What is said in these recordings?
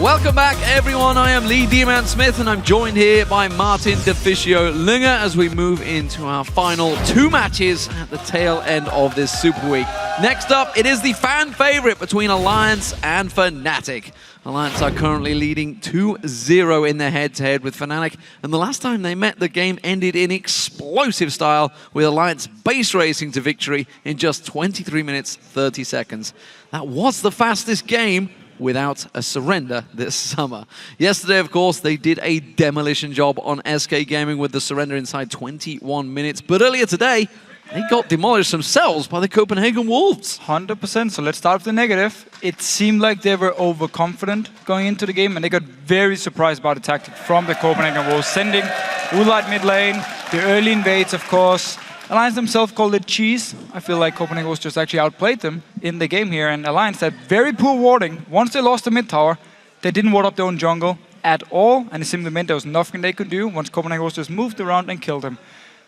Welcome back, everyone. I am Lee D-Man Smith, and I'm joined here by Martin Deficio Lunger as we move into our final 2 matches at the tail end of this Super Week. Next up, it is the fan favorite between Alliance and Fnatic. Alliance are currently leading 2-0 in their head-to-head with Fnatic, and the last time they met, the game ended in explosive style, with Alliance base racing to victory in just 23 minutes, 30 seconds. That was the fastest game without a surrender this summer. Yesterday, of course, they did a demolition job on SK Gaming with the surrender inside 21 minutes. But earlier today, they got demolished themselves by the Copenhagen Wolves. 100%. So let's start with the negative. It seemed like they were overconfident going into the game, and they got very surprised by the tactic from the Copenhagen Wolves, sending Ulite mid lane, the early invades, of course. Alliance themselves called it cheese. I feel like Copenhagen was just actually outplayed them in the game here, and Alliance had very poor warding. Once they lost the mid tower, they didn't ward up their own jungle at all, and it simply meant there was nothing they could do once Copenhagen was just moved around and killed them.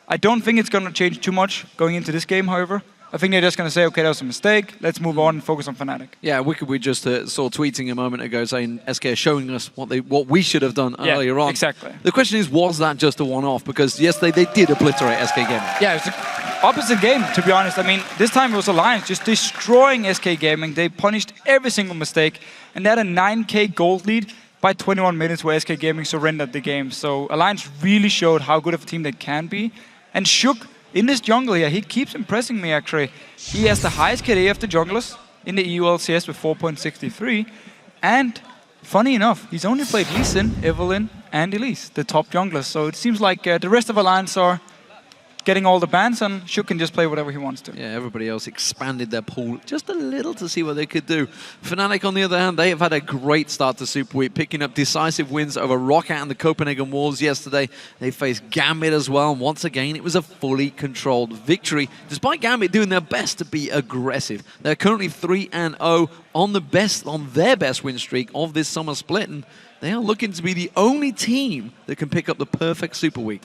I don't think it's going to change too much going into this game, however. I think they're just going to say, okay, that was a mistake. Let's move on and focus on Fnatic. Yeah, Wickd, we just saw tweeting a moment ago saying SK are showing us what we should have done earlier on. Exactly. The question is, was that just a one-off? Because yesterday they did obliterate SK Gaming. Yeah, it's the opposite game, to be honest. I mean, this time it was Alliance just destroying SK Gaming. They punished every single mistake, and they had a 9k gold lead by 21 minutes where SK Gaming surrendered the game. So Alliance really showed how good of a team they can be. And Shook, in this jungle here, he keeps impressing me, actually. He has the highest KD of the junglers in the EU LCS with 4.63. And funny enough, he's only played Lee Sin, Evelynn, and Ilyas, the top junglers. So it seems like the rest of Alliance are getting all the bans, and Shook can just play whatever he wants to. Yeah, everybody else expanded their pool just a little to see what they could do. Fnatic, on the other hand, they have had a great start to Super Week, picking up decisive wins over Roccat and the Copenhagen Wolves yesterday. They faced Gambit as well, and once again, it was a fully controlled victory, despite Gambit doing their best to be aggressive. They're currently 3-0 on their best win streak of this summer split, and they are looking to be the only team that can pick up the perfect Super Week.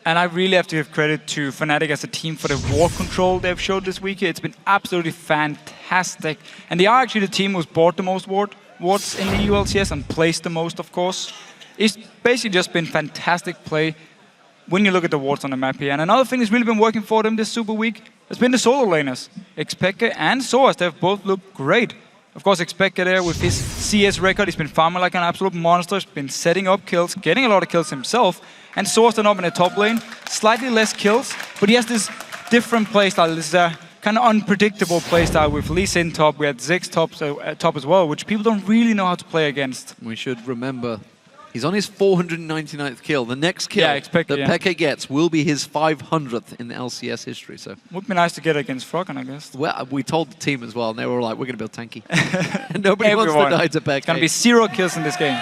And I really have to give credit to Fnatic as a team for the ward control they've showed this week. It's been absolutely fantastic. And they are actually the team who's bought the most wards in the EU LCS and placed the most, of course. It's basically just been fantastic play when you look at the wards on the map here. And another thing that's really been working for them this Super Week has been the solo laners. xPeke and sOAZ, they've both looked great. Of course, xPeke there with his CS record, he's been farming like an absolute monster, he's been setting up kills, getting a lot of kills himself. And sOAZ then up in the top lane, slightly less kills, but he has this different playstyle, this kind of unpredictable playstyle with Lee Sin top, we had Ziggs top as well, which people don't really know how to play against. We should remember, he's on his 499th kill. The next kill that Peke gets will be his 500th in the LCS history. So would be nice to get against Froggen, I guess. Well, we told the team as well, and they were like, we're going to build tanky. And nobody wants to die to Peke. It's going to be 0 kills in this game.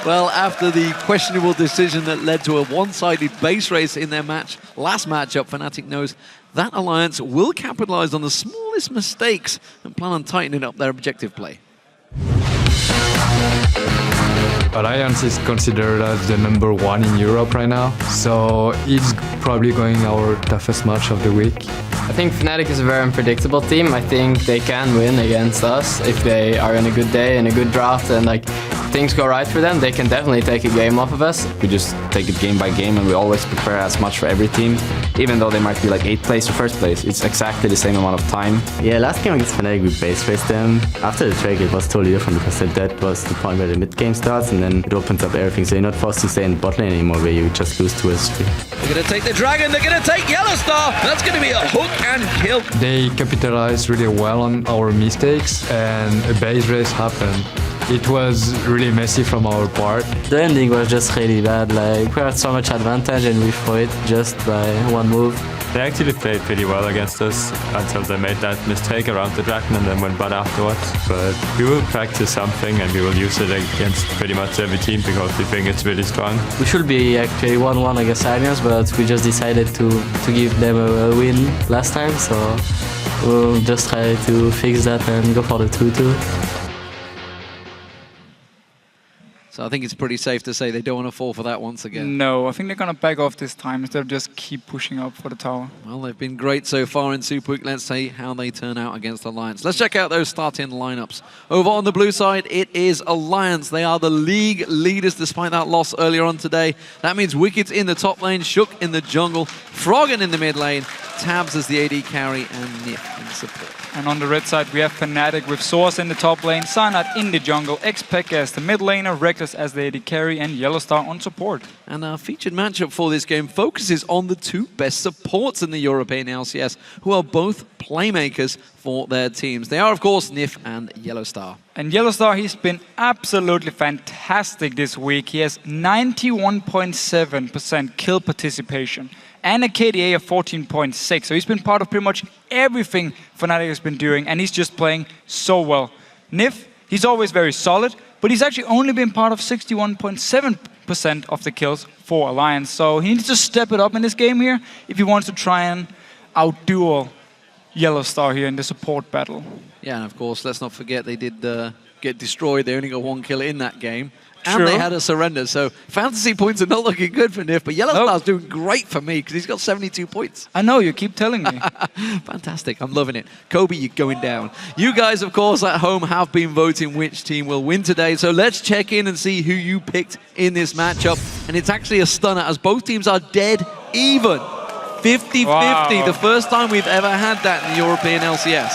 Well, after the questionable decision that led to a one-sided base race in their last matchup, Fnatic knows that Alliance will capitalize on the smallest mistakes and plan on tightening up their objective play. Alliance is considered as the #1 in Europe right now, so it's probably going our toughest match of the week. I think Fnatic is a very unpredictable team. I think they can win against us if they are on a good day and a good draft and like things go right for them. They can definitely take a game off of us. We just take it game by game, and we always prepare as much for every team, even though they might be like 8th place or 1st place. It's exactly the same amount of time. Yeah, last game against Fnatic we base raced them. After the trade it was totally different because that was the point where the mid game starts, and then it opens up everything. So you're not forced to stay in bot lane anymore where you just lose 2-3. They're going to take the dragon, they're going to take YellOwStaR. That's going to be a hook and kill. They capitalized really well on our mistakes, and a base race happened. It was really messy from our part. The ending was just really bad. Like, we had so much advantage and we threw it just by one move. They actually played pretty well against us until they made that mistake around the dragon and then went bad afterwards. But we will practice something and we will use it against pretty much every team because we think it's really strong. We should be actually 1-1 against Ilyas, but we just decided to give them a win last time. So we'll just try to fix that and go for the 2-2. So I think it's pretty safe to say they don't want to fall for that once again. No, I think they're going to back off this time instead of just keep pushing up for the tower. Well, they've been great so far in Super Week. Let's see how they turn out against Alliance. Let's check out those starting lineups. Over on the blue side, it is Alliance. They are the league leaders despite that loss earlier on today. That means Wickd's in the top lane, Shook in the jungle, Froggen in the mid lane, Tabzz as the AD carry, and Nyph in support. And on the red side, we have Fnatic with sOAZ in the top lane, Cyanide in the jungle, xPeke as the mid laner, Rekkles as the AD carry, and YellOwStaR on support. And our featured matchup for this game focuses on the two best supports in the European LCS, who are both playmakers for their teams. They are, of course, Nyph and YellOwStaR. And YellOwStaR, he's been absolutely fantastic this week. He has 91.7% kill participation and a KDA of 14.6. So he's been part of pretty much everything Fnatic has been doing, and he's just playing so well. Nyph, he's always very solid, but he's actually only been part of 61.7% of the kills for Alliance. So he needs to step it up in this game here if he wants to try and outduel YellOwStaR here in the support battle. Yeah, and of course, let's not forget they did get destroyed. They only got one kill in that game. And True. they had a surrender, so fantasy points are not looking good for Nyph, but YellOwStar's doing great for me because he's got 72 points. I know, you keep telling me. Fantastic, I'm loving it. Kobe, you're going down. You guys, of course, at home have been voting which team will win today, so let's check in and see who you picked in this matchup. And it's actually a stunner as both teams are dead even. 50-50, Wow. the first time we've ever had that in the European LCS.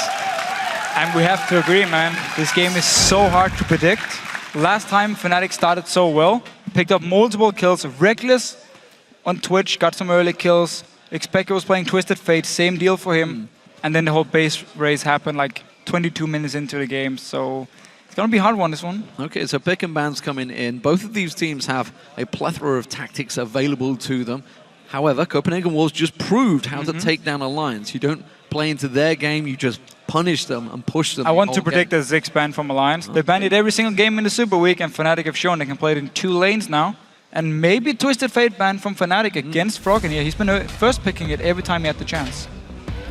And we have to agree, man, this game is so hard to predict. Last time Fnatic started so well, picked up multiple kills. Rekkles on Twitch got some early kills. xPeke was playing Twisted Fate, same deal for him. And then the whole base race happened like 22 minutes into the game. So it's going to be a hard one, this one. Okay, so pick and bans coming in. Both of these teams have a plethora of tactics available to them. However, Copenhagen Wolves just proved how to take down Alliance. You don't play into their game, you just punish them and push them. I want to predict a Ziggs ban from Alliance. They banned it every single game in the Super Week, and Fnatic have shown they can play it in 2 lanes now. And maybe Twisted Fate ban from Fnatic against Froggen here. He's been first picking it every time he had the chance.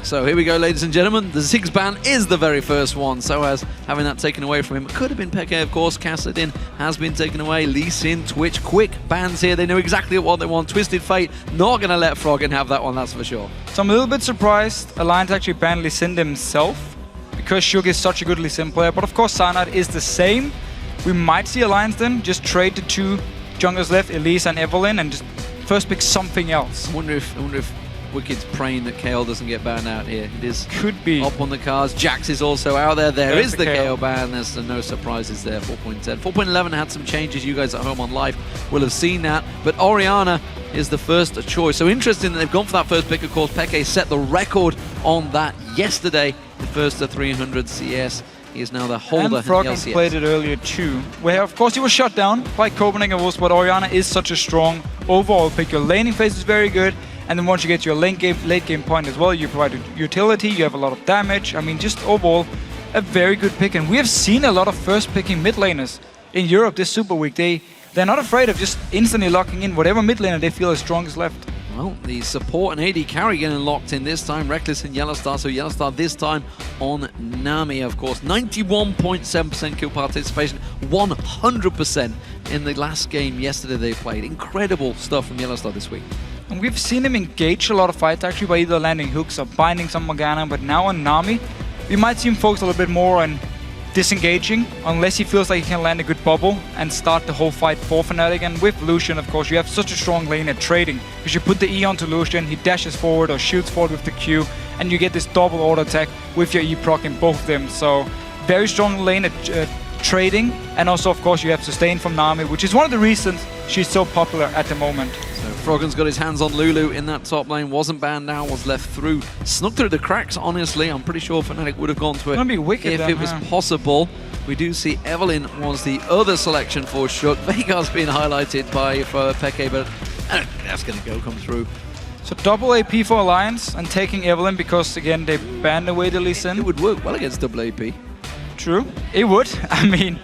So here we go, ladies and gentlemen. The Ziggs ban is the very first one. sOAZ having that taken away from him. It could have been Peke, of course. Cedeño has been taken away. Lee Sin, Twitch, quick bans here. They know exactly what they want. Twisted Fate not going to let Froggen have that one, that's for sure. So I'm a little bit surprised Alliance actually banned Lee Sin himself, because Shook is such a good Lee Sin player. But of course, Cyanide is the same. We might see Alliance then just trade the 2 junglers left, Ilyas and Evelyn, and just first pick something else. I wonder if Wicked's praying that KO doesn't get banned out here. It is Could be. up on the cards. Jax is also out there. There There's is the the KO. KO ban. There's no surprises there. 4.10. 4.11 had some changes. You guys at home on live will have seen that. But Orianna is the first choice. So interesting that they've gone for that first pick. Of course, Peke set the record on that yesterday. The first to 300 CS. He is now the holder And in the Froggen LCS. played it earlier too, where of course he was shut down by Copenhagen Wolves, but Orianna is such a strong overall pick. Your laning phase is very good, and then once you get your late game point as well, you provide utility, you have a lot of damage. I mean, just overall, a very good pick. And we have seen a lot of first picking mid laners in Europe this Super Week. They're not afraid of just instantly locking in whatever mid laner they feel is strongest left. Well, the support and AD carry getting locked in this time. Rekkles and YellOwStaR. So YellOwStaR this time on Nami, of course. 91.7% kill participation. 100% in the last game yesterday they played. Incredible stuff from YellOwStaR this week. And we've seen him engage a lot of fights actually by either landing hooks or binding some Morgana, but now on Nami, we might see him focus a little bit more on disengaging, unless he feels like he can land a good bubble and start the whole fight for Fnatic. And with Lucian, of course, you have such a strong lane at trading, because you put the E onto Lucian, he dashes forward or shoots forward with the Q, and you get this double auto attack with your E proc in both of them. So very strong lane at trading, and also of course you have sustain from Nami, which is one of the reasons she's so popular at the moment. So Froggen's got his hands on Lulu in that top lane, wasn't banned now, was left through, snuck through the cracks, honestly. I'm pretty sure Fnatic would have gone to it Gonna be Wickd if then, it was huh? possible. We do see Evelyn was the other selection for Shook. Veigar's been highlighted for Peke, but I don't think that's going to come through. So double AP for Alliance and taking Evelyn, because again they banned away the Lee Sin. It would work well against double AP. True, it would. I mean,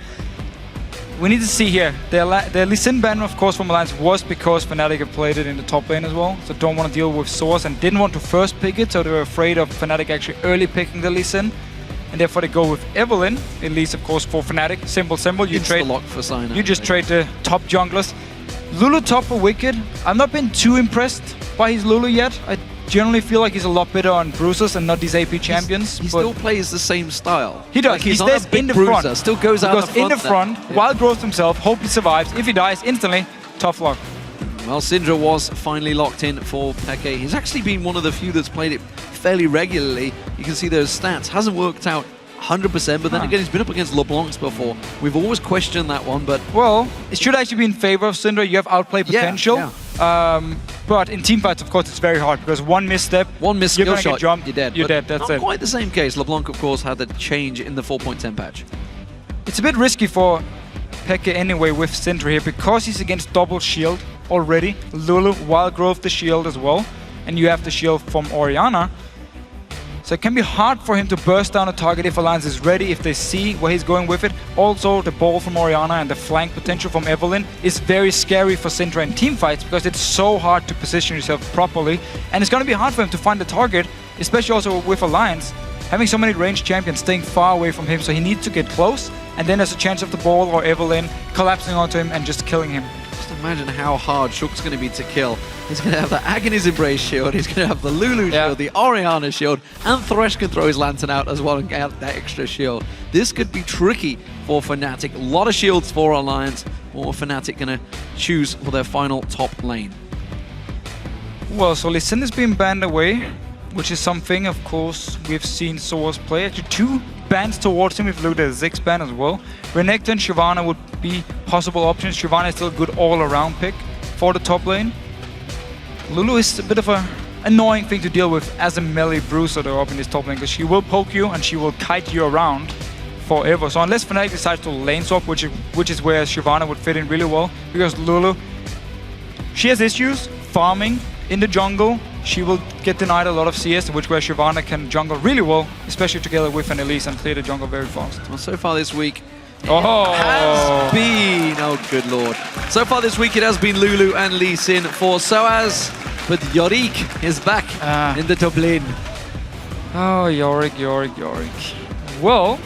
we need to see here. The Lee Sin ban, of course, from Alliance was because Fnatic have played it in the top lane as well. So don't want to deal with sOAZ and didn't want to first pick it, so they were afraid of Fnatic actually early picking the Lee Sin. and therefore they go with Evelyn, at least of course for Fnatic. Simple. You trade. Lock for Cyanide. You just trade the top junglers. Lulu top for Wickd. I've not been too impressed by his Lulu yet. I generally feel like he's a lot better on bruisers and not these AP champions. He still plays the same style. He does. Like He he's not stays a big in the bruiser, front. Still goes out in the front, wild growth himself, hope he survives. If he dies, instantly, tough luck. Well, Syndra was finally locked in for Peke. He's actually been one of the few that's played it fairly regularly. You can see those stats. Hasn't worked out 100%, but then again, he's been up against LeBlancs before. We've always questioned that one, but... Well, it should actually be in favor of Syndra. You have outplay potential. But in teamfights, of course, it's very hard because one misstep, one missed you're skill gonna shot, get jumped, you're dead. You're But dead, that's not it. quite the same case. LeBlanc, of course, had the change in the 4.10 patch. It's a bit risky for Peke anyway with Syndra here because he's against double shield already. Lulu, wild growth the shield as well. And you have the shield from Orianna. So it can be hard for him to burst down a target if Alliance is ready, if they see where he's going with it. Also, the ball from Orianna and the flank potential from Evelyn is very scary for Syndra in teamfights because it's so hard to position yourself properly. And it's going to be hard for him to find the target, especially also with Alliance. Having so many ranged champions staying far away from him, so he needs to get close. And then there's a chance of the ball or Evelyn collapsing onto him and just killing him. Just imagine how hard Shook's going to be to kill. He's going to have the Agony's Embrace shield, he's going to have the Lulu shield, the Orianna shield, and Thresh can throw his Lantern out as well and get that extra shield. This could be tricky for Fnatic. A lot of shields for Alliance. What are Fnatic going to choose for their final top lane? Well, so Lee Sin has been banned away, which is something, of course, we've seen sOAZ play. Actually, 2 bans towards him. We've looked at Ziggs ban as well. Renekton and Shyvana would be possible options. Shyvana is still a good all-around pick for the top lane. Lulu is a bit of an annoying thing to deal with as a melee bruiser though up in this top lane, because she will poke you and she will kite you around forever. So unless Fnatic decides to lane swap, which is where Shyvana would fit in really well, because Lulu, she has issues farming in the jungle. She will get denied a lot of CS, which where Shyvana can jungle really well, especially together with an Ilyas and clear the jungle very fast. Well, so far this week, has been, oh good lord. So far this week it has been Lulu and Lee Sin for sOAZ, but YellOwStaR is back in the top lane. Oh, YellOwStaR. Well,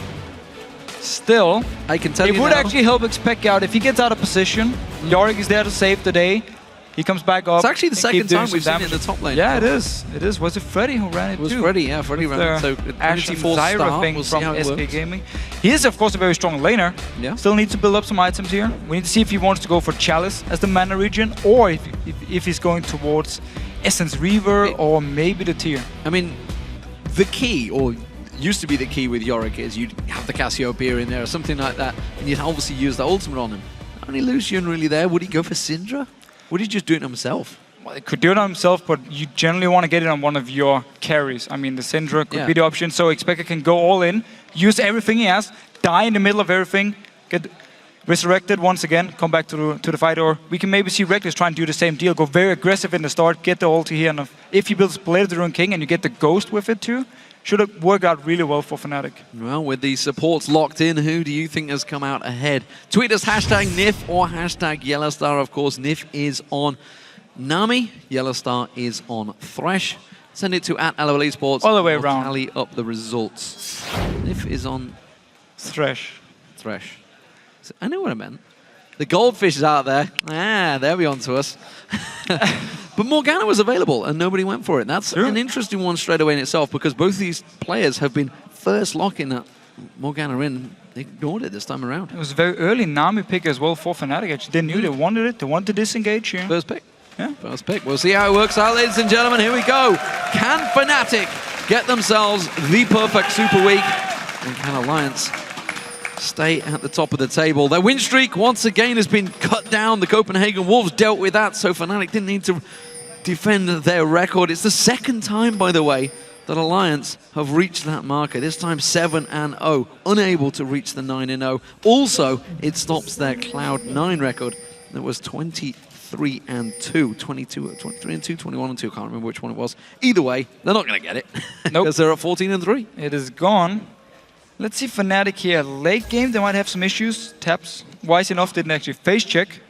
still, I can tell it you would now, actually help xPeke out if he gets out of position. YellOwStaR is there to save the day. He comes back up. It's actually the and second keep doing time we've some seen it in the damage. top lane. Yeah, it is. It is. Was it Freddy who ran it It was too? Freddy, yeah, Freddy ran it. So Ashe and Zyra start. thing We'll see from how it SK works. Gaming. He is, of course, a very strong laner. Yeah. Still needs to build up some items here. We need to see if he wants to go for Chalice as the mana region, or if he's going towards Essence Reaver, or maybe the tier. I mean, the key, or used to be the key with YellOwStaR, is you'd have the Cassiopeia in there or something like that, and you'd obviously use the ultimate on him. Only Lucian really there. Would he go for Syndra? Would he just do it himself? Well, he could do it on himself, but you generally want to get it on one of your carries. I mean, the Syndra could be the option, so xPeke can go all in, use everything he has, die in the middle of everything, get resurrected once again, come back to the fight, or we can maybe see Rekkles try and do the same deal, go very aggressive in the start, get the ulti here, and if he builds Blade of the Ruined King and you get the Ghost with it too, should work out really well for Fnatic. Well, with the supports locked in, who do you think has come out ahead? Tweet us hashtag Nyph or hashtag YellOwStaR, of course. Nyph is on Nami, YellOwStaR is on Thresh. Send it to @LOL Esports. All the way We'll around. Tally up the results. Nyph is on Thresh. So, I know what I meant. The goldfish is out there. They'll be on to us. But Morgana was available and nobody went for it. That's an interesting one straight away in itself, because both these players have been first locking that Morgana in. They ignored it this time around. It was a very early Nami pick as well for Fnatic. Actually, they knew they wanted it. They wanted to disengage here. First pick. Yeah. First pick. We'll see how it works out, ladies and gentlemen. Here we go. Can Fnatic get themselves the perfect super week? And can Alliance stay at the top of the table? Their win streak once again has been cut down. The Copenhagen Wolves dealt with that, so Fnatic didn't need to defend their record. It's the second time, by the way, that Alliance have reached that marker. This time 7-0, unable to reach the 9-0. Also, it stops their Cloud9 record that was 23-2, 23-2, 21-2. Can't remember which one it was. Either way, they're not going to get it. Nope. Because they're at 14-3. It is gone. Let's see Fnatic here. Late game, they might have some issues. Tabzz, wise enough, didn't actually face check.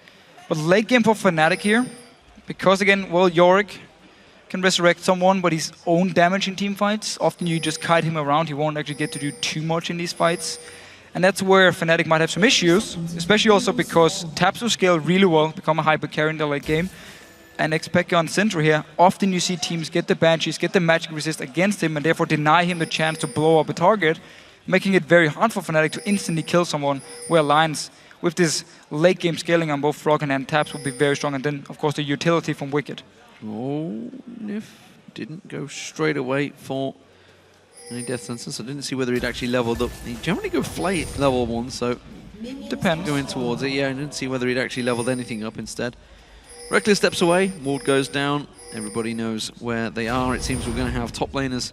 But late game for Fnatic here, because again, well, YellOwStaR can resurrect someone, but his own damage in team fights. Often you just kite him around, he won't actually get to do too much in these fights. And that's where Fnatic might have some issues, especially also because Tabzz will scale really well, become a hyper carry in the late game. And xPeke on Syndra here, often you see teams get the Banshees, get the magic resist against him, and therefore deny him the chance to blow up a target, making it very hard for Fnatic to instantly kill someone, where Alliance, with this late game scaling on both Froggen and Tabzz, will be very strong. And then, of course, the utility from Wickd. Oh, Nyph didn't go straight away for any death sentence. I didn't see whether he'd actually leveled up. He generally go flay level 1, so Depends. going towards it. Yeah, I didn't see whether he'd actually leveled anything up instead. Rekkles steps away, ward goes down. Everybody knows where they are. It seems we're going to have top laners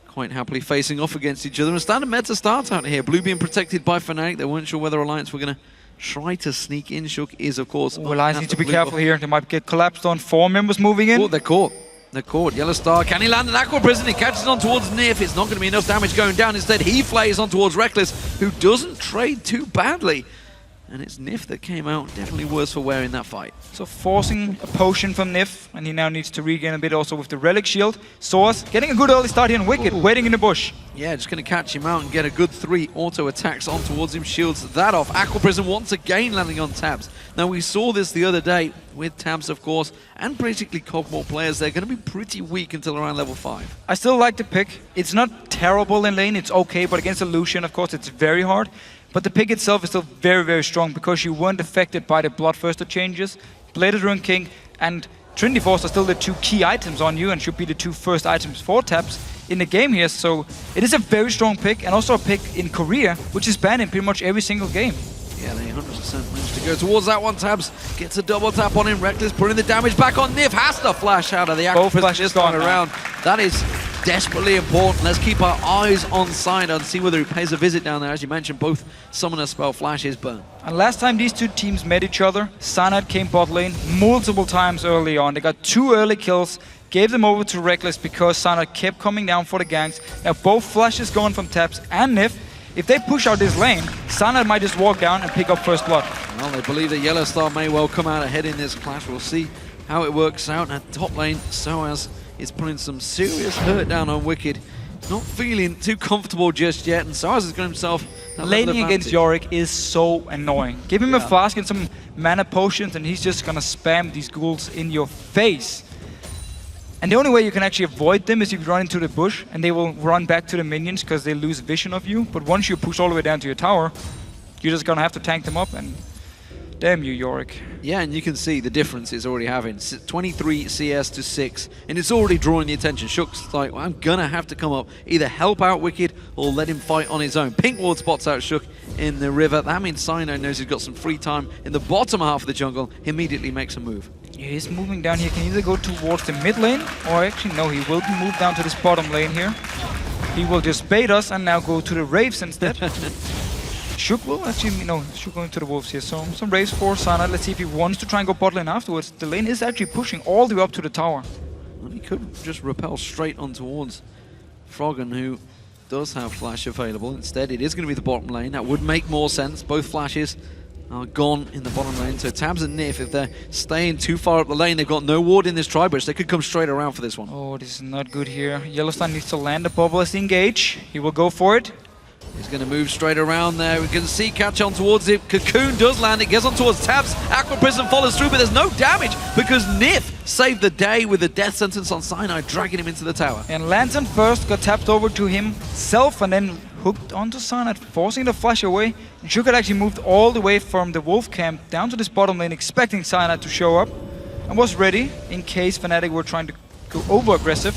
quite happily facing off against each other. And standard meta start out here. Blue being protected by Fnatic. They weren't sure whether Alliance were going to try to sneak in. Shook is, of course. Alliance need to be careful here. They might get collapsed on. 4 members moving in. Oh, they're caught. They're caught. YellOwStaR, can he land an Aqua Prison? He catches on towards Nyph. It's not going to be enough damage going down. Instead, he flays on towards Rekkles, who doesn't trade too badly. And it's Nyph that came out definitely worse for wear in that fight. So forcing a potion from Nyph, and he now needs to regain a bit also with the Relic Shield. sOAZ getting a good early start here, and Wickd waiting in the bush. Yeah, just going to catch him out and get a good 3 auto attacks on towards him. Shields that off. Aqua Prison once again landing on Tabzz. Now we saw this the other day with Tabzz, of course, and basically Cogmore players. They're going to be pretty weak until around level 5. I still like the pick. It's not terrible in lane, it's okay, but against a Lucian, of course, it's very hard. But the pick itself is still very, very strong because you weren't affected by the Bloodthirster changes. Bladed Rune King and Trinity Force are still the 2 key items on you and should be the 2 first items for Tabzz in the game here. So it is a very strong pick, and also a pick in Korea, which is banned in pretty much every single game. Yeah, they 100% managed to go towards that one. Tabzz gets a double tap on him. Rekkles putting the damage back on Nyph. Has to flash out of the Aqua Prison this time around. That is desperately important. Let's keep our eyes on Cyanide and see whether he pays a visit down there. As you mentioned, both summoner spell flashes burn. And last time these 2 teams met each other, Cyanide came bot lane multiple times early on. They got 2 early kills, gave them over to Rekkles because Cyanide kept coming down for the ganks. Now both flashes going from Tabzz and Nyph. If they push out this lane, Cyanide might just walk down and pick up first blood. Well, they believe that YellOwStaR may well come out ahead in this clash. We'll see how it works out. At top lane, sOAZ is putting some serious hurt down on Wickd. Not feeling too comfortable just yet, and sOAZ has got himself laning against Yorick is so annoying. Give him a flask and some mana potions, and he's just gonna spam these ghouls in your face. And the only way you can actually avoid them is if you run into the bush, and they will run back to the minions because they lose vision of you. But once you push all the way down to your tower, you're just gonna have to tank them up, and damn you, Yorick. Yeah, and you can see the difference it's already having. 23 CS to 6, and it's already drawing the attention. Shook's like, well, I'm gonna have to come up, either help out Wickd or let him fight on his own. Pink Ward spots out Shook in the river. That means Cyanide knows he's got some free time in the bottom half of the jungle. He immediately makes a move. Yeah, he's moving down here. Can either go towards the mid lane, or actually no, he will move down to this bottom lane here. He will just bait us and now go to the Wraiths instead. Shook will actually, no, Shook going to the Wolves here. So some Wraiths for Cyanide. Let's see if he wants to try and go bot lane afterwards. The lane is actually pushing all the way up to the tower. Well, he could just rappel straight on towards Froggen, who does have flash available. Instead, it is going to be the bottom lane. That would make more sense. Both flashes are gone in the bottom lane. So Tabzz and Nyph, if they're staying too far up the lane, they've got no ward in this tri-bridge. They could come straight around for this one. Oh, this is not good here. YellOwStaR needs to land the bubble as engage. He will go for it. He's going to move straight around there. We can see catch on towards it. Cocoon does land. It gets on towards Tabzz. Aqua Prison follows through, but there's no damage because Nyph saved the day with a death sentence on Cyanide, dragging him into the tower. And Larsson first got tapped over to himself and then hooked onto Cyanide, forcing the flash away. And Shook had actually moved all the way from the Wolf camp down to this bottom lane, expecting Cyanide to show up, and was ready in case Fnatic were trying to go over-aggressive.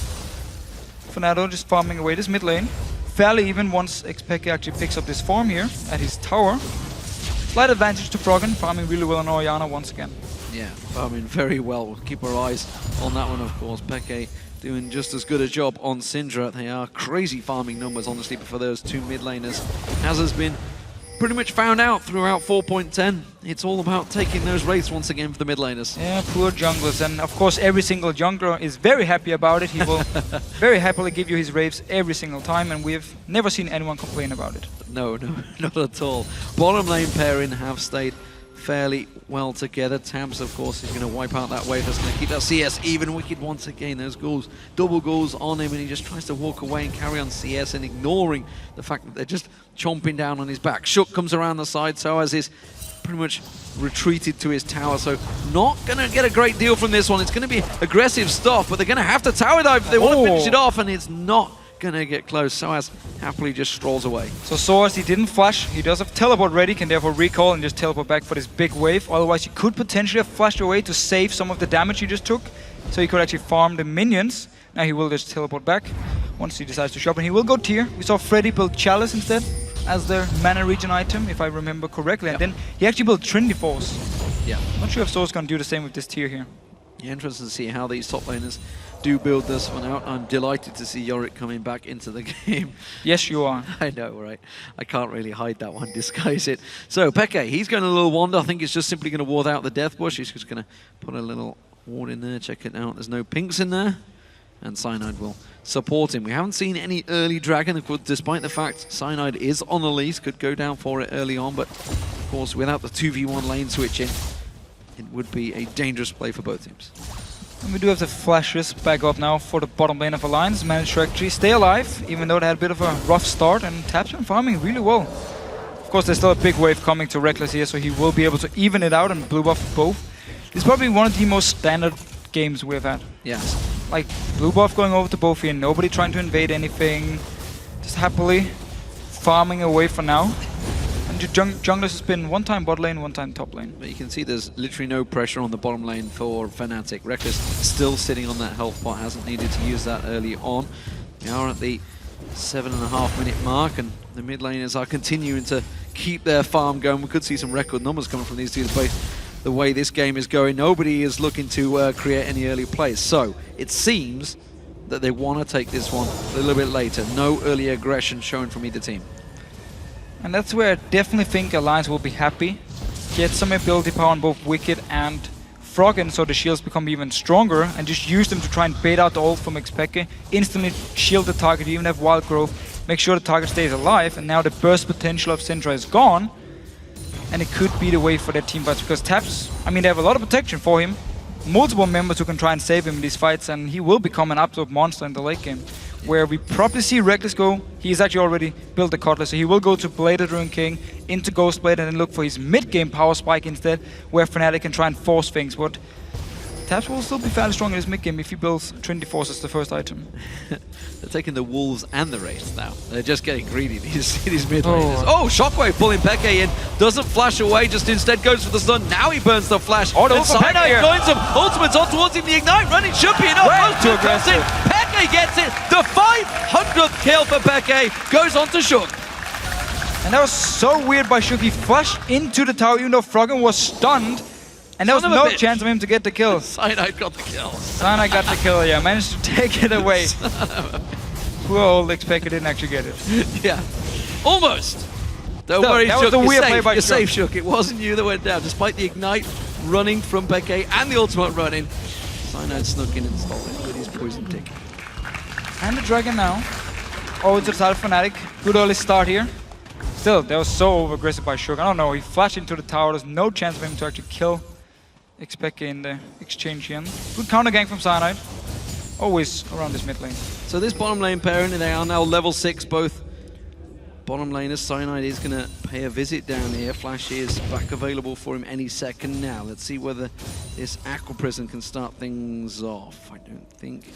Fnatic just farming away this mid lane. Fairly even once xPeke actually picks up this farm here at his tower. Slight advantage to Froggen, farming really well on Orianna once again. Yeah, farming very well. We'll keep our eyes on that one, of course. Peke doing just as good a job on Syndra. They are crazy farming numbers, honestly, for those 2 mid laners. As has been pretty much found out throughout 4.10. It's all about taking those wraiths once again for the mid laners. Yeah, poor junglers. And of course, every single jungler is very happy about it. He will very happily give you his wraiths every single time, and we've never seen anyone complain about it. No, not at all. Bottom lane pairing have stayed fairly well together. Tabzz, of course, is going to wipe out that wave. That's going to keep that CS even. Wickd once again, those goals, double goals on him, and he just tries to walk away and carry on CS and ignoring the fact that they're just chomping down on his back. Shook comes around the side, sOAZ is pretty much retreated to his tower, so not going to get a great deal from this one. It's going to be aggressive stuff, but they're going to have to tower dive if they want to finish it off, and it's not going to get close. sOAZ happily just strolls away. So sOAZ, he didn't flash. He does have teleport ready, can therefore recall and just teleport back for this big wave. Otherwise, he could potentially have flashed away to save some of the damage he just took, so he could actually farm the minions. Now he will just teleport back once he decides to shop, and he will go tier. We saw Freddy build Chalice instead as their mana regen item, if I remember correctly, and then he actually built Trinity Force. Yeah. Not sure if sOAZ is going to do the same with this tier here. Yeah, interesting to see how these top laners do build this one out. I'm delighted to see YellOwStaR coming back into the game. Yes, you are. I know, right? I can't really hide that one, disguise it. So, xPeke, he's going a little wander. I think he's just simply going to ward out the Death Bush. He's just going to put a little ward in there. Check it out. There's no pinks in there. And Cyanide will support him. We haven't seen any early Dragon, despite the fact Cyanide is on the lease. Could go down for it early on, but of course, without the 2v1 lane switching, it would be a dangerous play for both teams. And we do have the flashes back up now for the bottom lane of Alliance. Managed to actually stay alive, even though they had a bit of a rough start, and Tabzz been farming really well. Of course, there's still a big wave coming to Rekkles here, so he will be able to even it out and blue buff both. This is probably one of the most standard games we've had. Yes. Like, blue buff going over to both here, nobody trying to invade anything, just happily farming away for now. And junglers has been one time bot lane, one time top lane. But you can see there's literally no pressure on the bottom lane for Fnatic. Rekkles still sitting on that health pot, hasn't needed to use that early on. We are at the 7.5 minute mark, and the mid laners are continuing to keep their farm going. We could see some record numbers coming from these two, both the way this game is going. Nobody is looking to create any early plays. So it seems that they want to take this one a little bit later. No early aggression shown from either team. And that's where I definitely think Alliance will be happy. Get some ability power on both Wickd and Froggen, so the shields become even stronger, and just use them to try and bait out the ult from xPeke. Instantly shield the target, you even have wild growth, make sure the target stays alive, and now the burst potential of Syndra is gone. And it could be the way for their team fights, because Tabzz, I mean, they have a lot of protection for him. Multiple members who can try and save him in these fights, and he will become an absolute monster in the late game. Where we probably see Rekkles go, he's actually already built the Cutlass, so he will go to Bladed Rune King, into Ghostblade, and then look for his mid-game power spike instead, where Fnatic can try and force things. But Tabzz will still be fairly strong in his mid-game if he builds Trinity Force as the first item. They're taking the Wolves and the Wraiths now. They're just getting greedy, these mid laners. Oh, Shockwave pulling xPeke in. Doesn't flash away, just instead goes for the stun. Now he burns the flash. Oh, no, and Cyanide joins him. Ultimate's on towards him. The Ignite running should be enough. Way too aggressive. xPeke gets it. The 500th kill for xPeke goes on to Shook. And that was so weird by Shook. He flashed into the tower even though Froggen was stunned. And there was no chance of him to get the kill. Cyanide got the kill. Cyanide got the kill, yeah. Managed to take it away. Poor old xPeke didn't actually get it. Yeah. Almost. Don't worry, that Shook. was a weird play by You're Shook. safe, Shook. It wasn't you that went down. Despite the Ignite running from xPeke and the ultimate running, Cyanide snuck in and stole it with his poison tick. And the Dragon now. Oh, to the side of Fnatic. Good early start here. Still, that was so over-aggressive by Shook. I don't know, he flashed into the tower. There's no chance for him to actually kill xPeke in the exchange here. Good counter gank from Cyanide. Always around this mid lane. So this bottom lane pairing, they are now level 6, both bottom laners. Cyanide is going to pay a visit down here. Flash is back available for him any second now. Let's see whether this Aqua Prison can start things off. I don't think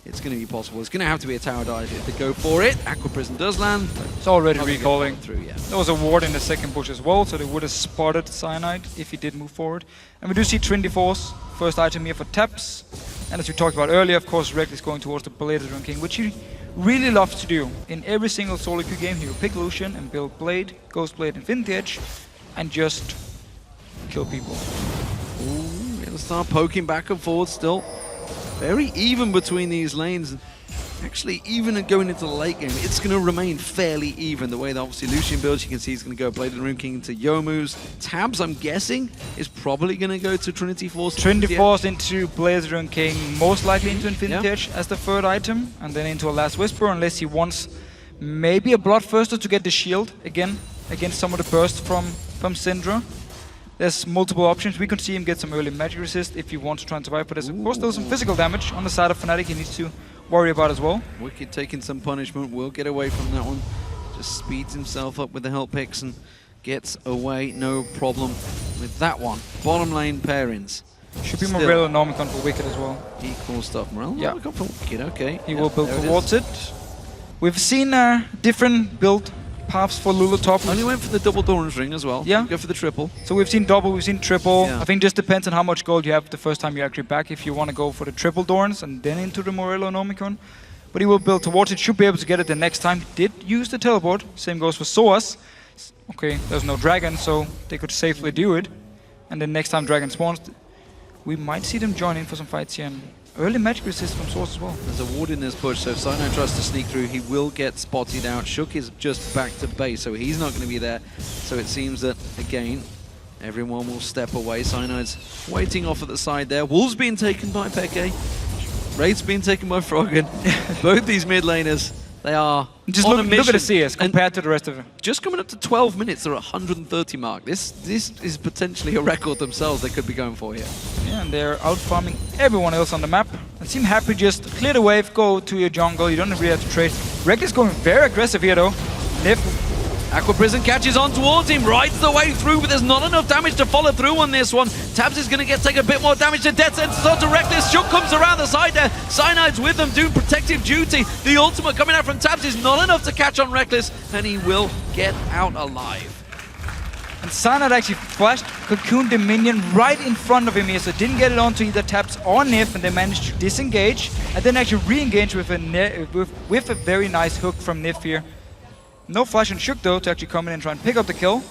it's going to be possible. It's going to have to be a tower dive if they go for it. Aqua Prison does land. It's already recalling. Through, yeah. There was a ward in the second push as well, so they would have spotted Cyanide if he did move forward. And we do see Trinity Force, first item here for Tabzz. And as we talked about earlier, of course, Rekkles is going towards the Bladed Rune King, which he really loves to do. In every single solo queue game, he will pick Lucian and build Blade, Ghostblade, Infinity Edge, and just kill people. Ooh, it'll start poking back and forward still. Very even between these lanes. Actually, even going into the late game, it's going to remain fairly even. The way that obviously Lucian builds, you can see he's going to go Bladed Rune King into Youmuu's. Tabzz, I'm guessing, is probably going to go to Trinity Force. Trinity Force into Bladed Rune King, most likely into Infinity Edge as the third item, and then into a Last Whisper, unless he wants maybe a Bloodthirster to get the shield again against some of the burst from Syndra. There's multiple options. We could see him get some early magic resist if he wants to try and survive, but there's of course still some physical damage on the side of Fnatic he needs to worry about as well. Wickd taking some punishment, will get away from that one. Just speeds himself up with the help picks and gets away, no problem with that one. Bottom lane pairings. Should be Morello Nomicon for Wicked as well. Equal stuff. Morello Nomicon for Wicked, okay. He will build towards it. We've seen different build paths for Lulu top. Only went for the double Doran's ring as well. Yeah. Go for the triple. So we've seen double, we've seen triple. Yeah. I think just depends on how much gold you have the first time you're actually back. If you want to go for the triple Dorans and then into the Morello Nomicon. But he will build towards it, should be able to get it the next time. He did use the teleport. Same goes for sOAZ. Okay, there's no dragon, so they could safely do it. And then next time dragon spawns, we might see them join in for some fights here. And early magic resist from sOAZ as well. There's a ward in this push, so if Cyanide tries to sneak through, he will get spotted out. Shook is just back to base, so he's not going to be there. So it seems that, again, everyone will step away. Cyanide's waiting off at the side there. Wolves being taken by Peke. Wraith's being taken by Froggen. Both these mid laners, they are just on a mission. Look at the CS compared to the rest of them. Just coming up to 12 minutes, they're at 130 mark. This is potentially a record themselves they could be going for here. Yeah, and they're out farming everyone else on the map. And seem happy, just clear the wave, go to your jungle. You don't really have to trade. Rekkles going very aggressive here though. Nyph. Aqua Prison catches on towards him, rides the way through, but there's not enough damage to follow through on this one. Tabzz is going to take a bit more damage. The death sentence onto Rekkles. Shook comes around the side there. Cyanide's with them, doing protective duty. The ultimate coming out from Tabzz is not enough to catch on Rekkles, and he will get out alive. And Cyanide actually flashed Cocoon the minion right in front of him here, so didn't get it onto either Tabzz or Nyph, and they managed to disengage, and then actually re-engage with a very nice hook from Nyph here. No flash on Shook though to actually come in and try and pick up the kill.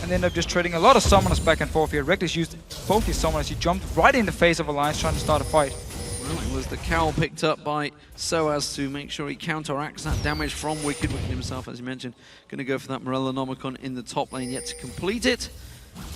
And they end up just trading a lot of summoners back and forth here. Rekkles used both his summoners. He jumped right in the face of Alliance trying to start a fight. Well, it was the cowl picked up by sOAZ to make sure he counteracts that damage from Wickd. Wickd himself, as you mentioned, going to go for that Morello Nomicon in the top lane yet to complete it.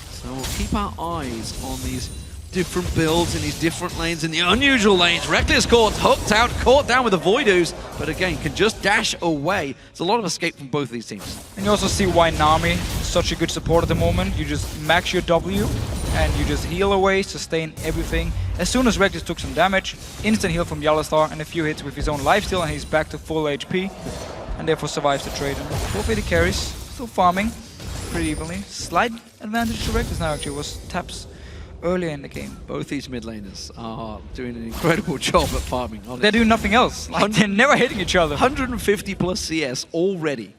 So we'll keep our eyes on these different builds in these different lanes, in the unusual lanes. Rekkles caught, hooked out, caught down with the Voidoos, but again, can just dash away. There's a lot of escape from both of these teams. And you also see why Nami is such a good support at the moment. You just max your W, and you just heal away, sustain everything. As soon as Rekkles took some damage, instant heal from YellOwStaR, and a few hits with his own lifesteal, and he's back to full HP, and therefore survives the trade. And both AD carries, still farming pretty evenly. Slight advantage to Rekkles now actually was Tabzz earlier in the game. Both these mid laners are doing an incredible job at farming. Honestly. They're doing nothing else. Like, they're never hitting each other. 150 plus CS already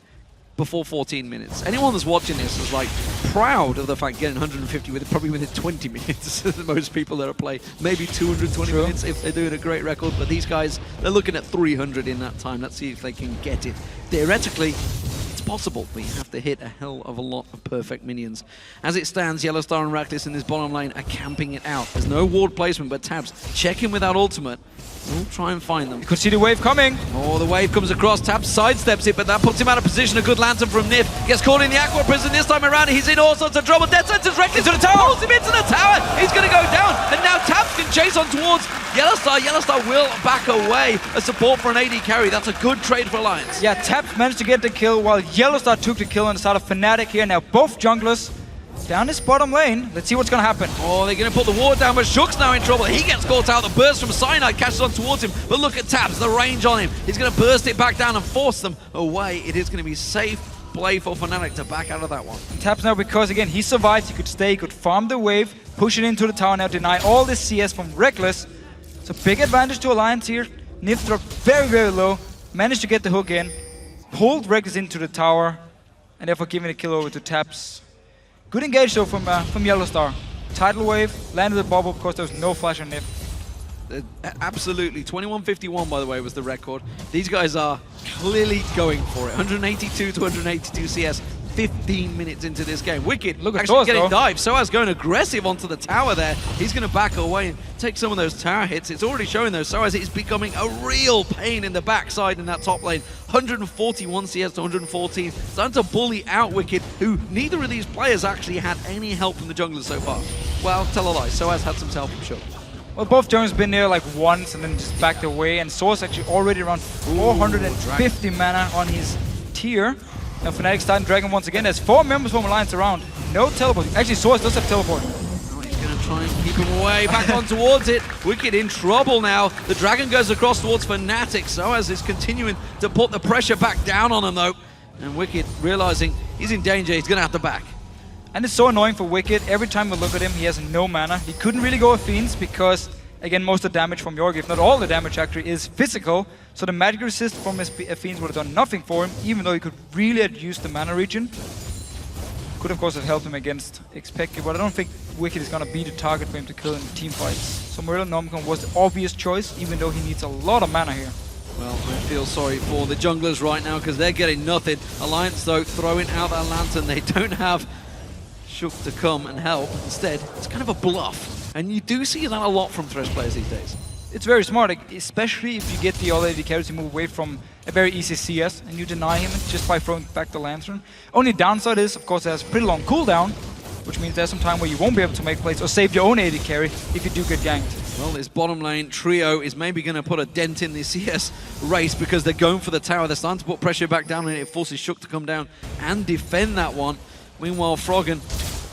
before 14 minutes. Anyone that's watching this is like proud of the fact getting 150 probably within 20 minutes. Most people that are play maybe 220 minutes if they're doing a great record. But these guys, they're looking at 300 in that time. Let's see if they can get it. Theoretically, it's possible, but you have to hit a hell of a lot of perfect minions. As it stands, YellOwStaR and Rekkles in this bottom lane are camping it out. There's no ward placement, but Tabzz checking without ultimate. We'll try and find them. You could see the wave coming. Oh, the wave comes across. Tabzz sidesteps it, but that puts him out of position. A good lantern from Nyph. Gets caught in the Aqua Prison this time around. He's in all sorts of trouble. Death sentence Rekkles to the tower. Pulls him into the tower. He's going to go down. And now Tabzz can chase on towards YellOwStaR. YellOwStaR will back away. A support for an AD carry. That's a good trade for Alliance. Yeah, Tabzz managed to get the kill while YellOwStaR took the kill on the side of Fnatic here. Now both junglers down this bottom lane. Let's see what's going to happen. Oh, they're going to put the ward down, but Shook's now in trouble. He gets caught out. The burst from Cyanide catches on towards him. But look at Tabzz, the range on him. He's going to burst it back down and force them away. It is going to be safe play for Fnatic to back out of that one. And Tabzz now, because again, he survived. He could stay, he could farm the wave, push it into the tower now, deny all this CS from Rekkles. It's a big advantage to Alliance here. Nyph dropped very, very low. Managed to get the hook in. Pulled Rekkles into the tower. And therefore giving the kill over to Tabzz. Good engage though from YellOwStaR. Tidal wave, landed the bubble because there was no flash on Nyph. Absolutely. 21:51, by the way, was the record. These guys are clearly going for it. 182 to 182 CS. 15 minutes into this game. Wickd look at actually sOAZ, getting dived. sOAZ going aggressive onto the tower there. He's going to back away and take some of those tower hits. It's already showing though. sOAZ is becoming a real pain in the backside in that top lane. 141 CS to 114. Starting to bully out Wickd, who neither of these players actually had any help from the junglers so far. Well, tell a lie. sOAZ had some help from Shook. Well, both junglers been there like once and then just backed away. And sOAZ actually already around 450 mana on his tier. Now Fnatic starting Dragon once again. There's 4 members from Alliance around. no teleport. Actually, sOAZ does have teleport. Oh, he's going to try and keep him away. Back on towards it. Wickd in trouble now. The Dragon goes across towards Fnatic. sOAZ is continuing to put the pressure back down on him, though. And Wickd realizing he's in danger. He's going to have to back. And it's so annoying for Wickd. Every time we look at him, he has no mana. He couldn't really go with Fiends because, again, most of the damage from York, if not all the damage actually, is physical. So the magic resist from his Fiends would have done nothing for him, even though he could really have used the mana regen. Could, of course, have helped him against xPeke, but I don't think Wickd is going to be the target for him to kill in team fights. So Nomicon was the obvious choice, even though he needs a lot of mana here. Well, I feel sorry for the junglers right now because they're getting nothing. Alliance, though, throwing out that lantern. They don't have Shook to come and help. Instead, it's kind of a bluff. And you do see that a lot from Thresh players these days. It's very smart, especially if you get the all-AD carries to move away from a very easy CS and you deny him just by throwing back the lantern. Only downside is, of course, it has a pretty long cooldown, which means there's some time where you won't be able to make plays or save your own AD carry if you do get ganked. Well, this bottom lane trio is maybe going to put a dent in the CS race because they're going for the tower. They're starting to put pressure back down and it forces Shook to come down and defend that one. Meanwhile, Froggen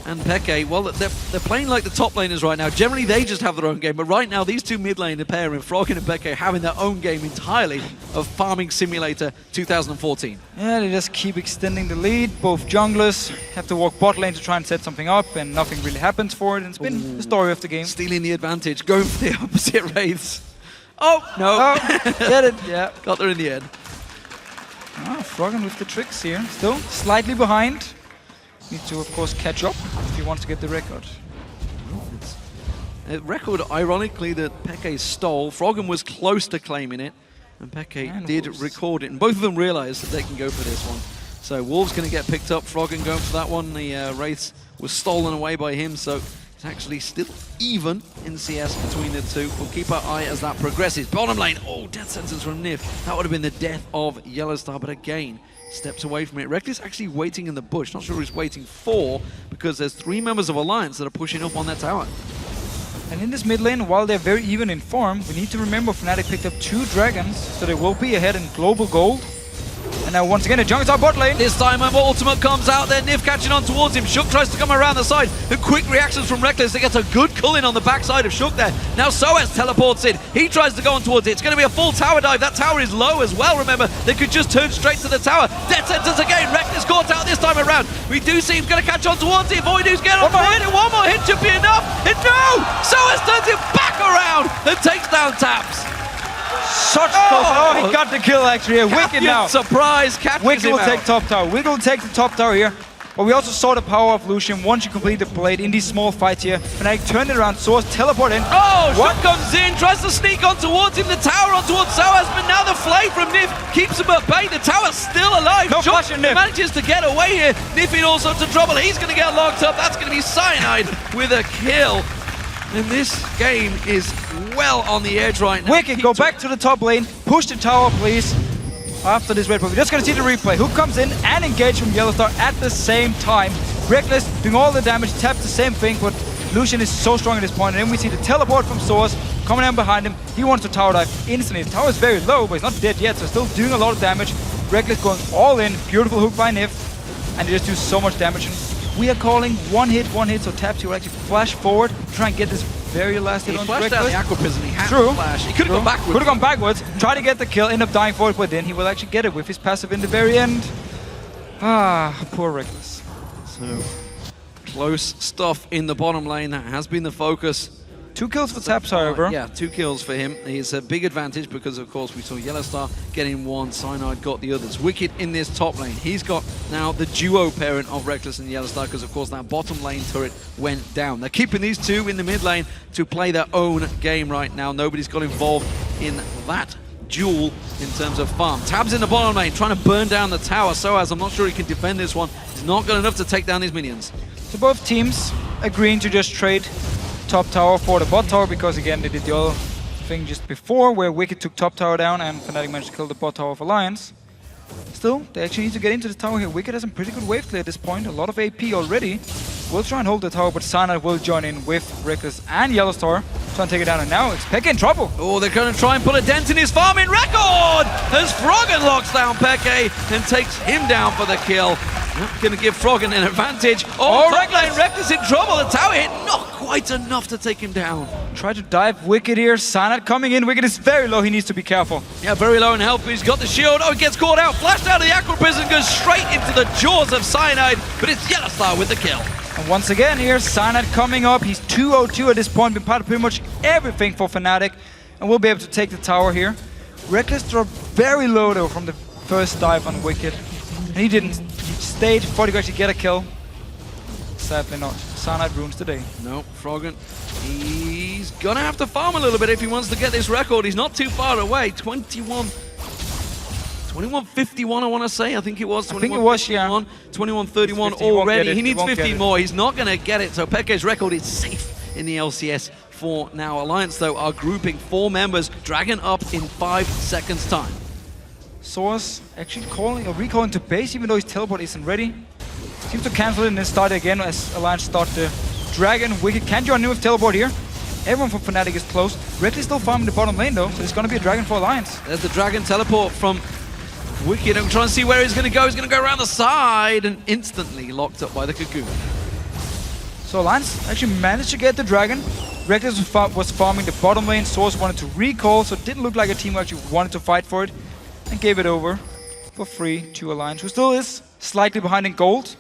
and xPeke, well, they're playing like the top laners right now. Generally, they just have their own game, but right now, these two mid laner pair, and Froggen and xPeke, having their own game entirely of Farming Simulator 2014. Yeah, they just keep extending the lead. Both junglers have to walk bot lane to try and set something up, and nothing really happens for it. And it's been the story of the game. Stealing the advantage, going for the opposite wraiths. Oh, no. Oh, get it, yeah. Got there in the end. Ah, Froggen with the tricks here. Still slightly behind. Needs to, of course, catch up if he wants to get the record. A record, ironically, that xPeke stole. Froggen was close to claiming it, and xPeke did record it. And both of them realized that they can go for this one. So Wolves going to get picked up, Froggen going for that one. The Wraiths was stolen away by him, so it's actually still even in CS between the two. We'll keep our eye as that progresses. Bottom lane, oh, death sentence from Nyph. That would have been the death of YellOwStaR, but again, steps away from it. Rekkles actually waiting in the bush. Not sure who he's waiting for, because there's 3 members of Alliance that are pushing up on that tower. And in this mid lane, while they're very even in form, we need to remember Fnatic picked up 2 dragons, so they will be ahead in global gold. And now once again, the jungle's our bot lane. This time, when ultimate comes out there, Nyph catching on towards him. Shook tries to come around the side. The quick reactions from Rekkles. They get a good cull in on the backside of Shook there. Now sOAZ teleports in. He tries to go on towards it. It's going to be a full tower dive. That tower is low as well, remember. They could just turn straight to the tower. Death sentence again. Rekkles caught out this time around. We do see him going to catch on towards it. Voidoo's get on for it. One more hit should be enough. And no! sOAZ turns it back around and takes down Tabzz. Such close. Oh, he got the kill actually. Wickd now. Surprise, Wickd will take top tower. Wickd will take the top tower here. But we also saw the power of Lucian once you complete the blade in these small fights here. Fnatic turned it around, sOAZ teleport in. Oh, Shook comes in, tries to sneak on towards him, the tower on towards sOAZ, but now the flame from Nyph keeps him at bay. The tower's still alive. No Shook Nyph manages to get away here. Nyph in all sorts of trouble. He's going to get locked up. That's going to be Cyanide with a kill. And this game is well on the edge right now. Wickd, go back to the top lane. Push the tower, please. After this red point, we're just going to see the replay. Who comes in and engage from YellOwStaR at the same time. Rekkles doing all the damage, Tabzz the same thing, but Lucian is so strong at this point. And then we see the teleport from sOAZ coming down behind him. He wants to tower dive instantly. The tower is very low, but he's not dead yet, so still doing a lot of damage. Rekkles going all in. Beautiful hook by Nyph. And they just do so much damage. We are calling one hit, so Tabzz will actually flash forward, try and get this very last hit on Rekkles. He flashed out the Aqua Prison, he had to flash. He could have gone backwards. Could have gone backwards, try to get the kill, end up dying for it, but then he will actually get it with his passive in the very end. Ah, poor Rekkles. So, close stuff in the bottom lane. That has been the focus. 2 kills for Tabzz, however. Yeah, 2 kills for him. He's a big advantage because, of course, we saw YellOwStaR getting 1, Cyanide got the others. Wickd in this top lane. He's got now the duo parent of Rekkles and YellOwStaR because, of course, that bottom lane turret went down. They're keeping these 2 in the mid lane to play their own game right now. Nobody's got involved in that duel in terms of farm. Tabzz in the bottom lane, trying to burn down the tower. sOAZ, I'm not sure he can defend this one. He's not got enough to take down these minions. So both teams agreeing to just trade top tower for the bot tower because again they did the other thing just before where Wickd took top tower down and Fnatic managed to kill the bot tower of Alliance. Still, they actually need to get into the tower here. Wickd has some pretty good wave clear at this point, a lot of AP already. We'll try and hold the tower, but Cyanide will join in with Rekkles and YellOwStaR. Try and take it down, and now xPeke in trouble. Oh, they're going to try and put a dent in his farming record as Froggen locks down xPeke and takes him down for the kill. Gonna give Froggen an advantage. Oh, Rekkles in trouble. The tower hit not quite enough to take him down. Try to dive Wickd here. Cyanide coming in. Wickd is very low. He needs to be careful. Yeah, very low in health, but he's got the shield. Oh, he gets caught out. Flashed out of the Aqua Prison, goes straight into the jaws of Cyanide, but it's YellOwStaR with the kill. And once again here, Cyanide coming up. He's 2-0-2 at this point. Been part of pretty much everything for Fnatic. And we'll be able to take the tower here. Rekkles dropped very low though from the first dive on Wickd. And he didn't. He stayed, thought he could actually get a kill. Sadly not. Cyanide ruins the day. No, Froggen. He's gonna have to farm a little bit if he wants to get this record. He's not too far away. 21-51, I want to say. I think it was. 21-51. 21-31 already. He needs 15 more. He's not going to get it. So Peke's record is safe in the LCS for now. Alliance, though, are grouping 4 members. Dragon up in 5 seconds' time. sOAZ actually recalling to base, even though his teleport isn't ready. Seems to cancel it and then start again as Alliance start the Dragon. Wickd can join Nyph teleport here. Everyone from Fnatic is close. Rekkles still farming the bottom lane though, so it's going to be a Dragon for Alliance. There's the Dragon teleport from Wickd. I'm trying to see where he's going to go. He's going to go around the side and instantly locked up by the Cocoon. So Alliance actually managed to get the Dragon. Rekkles was farming the bottom lane. sOAZ wanted to recall, so it didn't look like a team who actually wanted to fight for it. And gave it over for free to Alliance, who still is slightly behind in gold.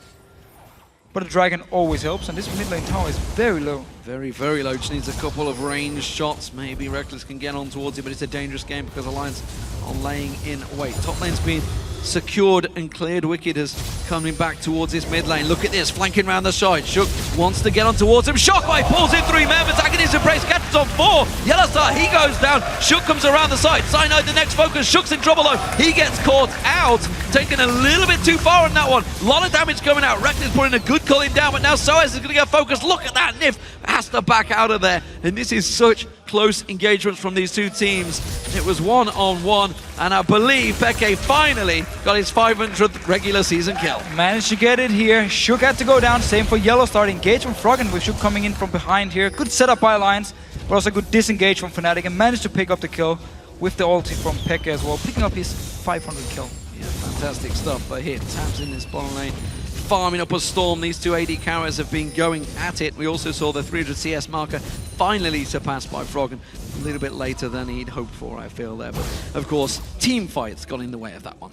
But the Dragon always helps, and this mid lane tower is very low. Very, very low. Just needs a couple of ranged shots. Maybe Rekkles can get on towards it, but it's a dangerous game because Alliance are laying in wait. Top lane's been secured and cleared. Wickd is coming back towards this mid lane. Look at this, flanking around the side. Shook wants to get on towards him. Shockwave pulls in 3 members. Agony's embrace catches on 4. YellOwStaR, he goes down. Shook comes around the side. Cyanide, the next focus. Shook's in trouble though. He gets caught out. Taken a little bit too far on that one. A lot of damage coming out. Rekkles putting a good culling down, but now sOAZ is going to get focused. Look at that. Nyph has to back out of there. And this is such close engagements from these two teams. It was 1-on-1, and I believe Peke finally got his 500th regular season kill. Managed to get it here. Shook had to go down. Same for YellOwStaR. Engage from Froggen with Shook coming in from behind here. Good setup by Alliance, but also good disengage from Fnatic, and managed to pick up the kill with the ulti from Peke as well, picking up his 500 kill. Yeah, fantastic stuff. But here, Tabzz in this bottom lane, farming up a storm. These two AD carriers have been going at it. We also saw the 300 CS marker finally surpassed by Froggen a little bit later than he'd hoped for, I feel there. But of course, team fights got in the way of that one.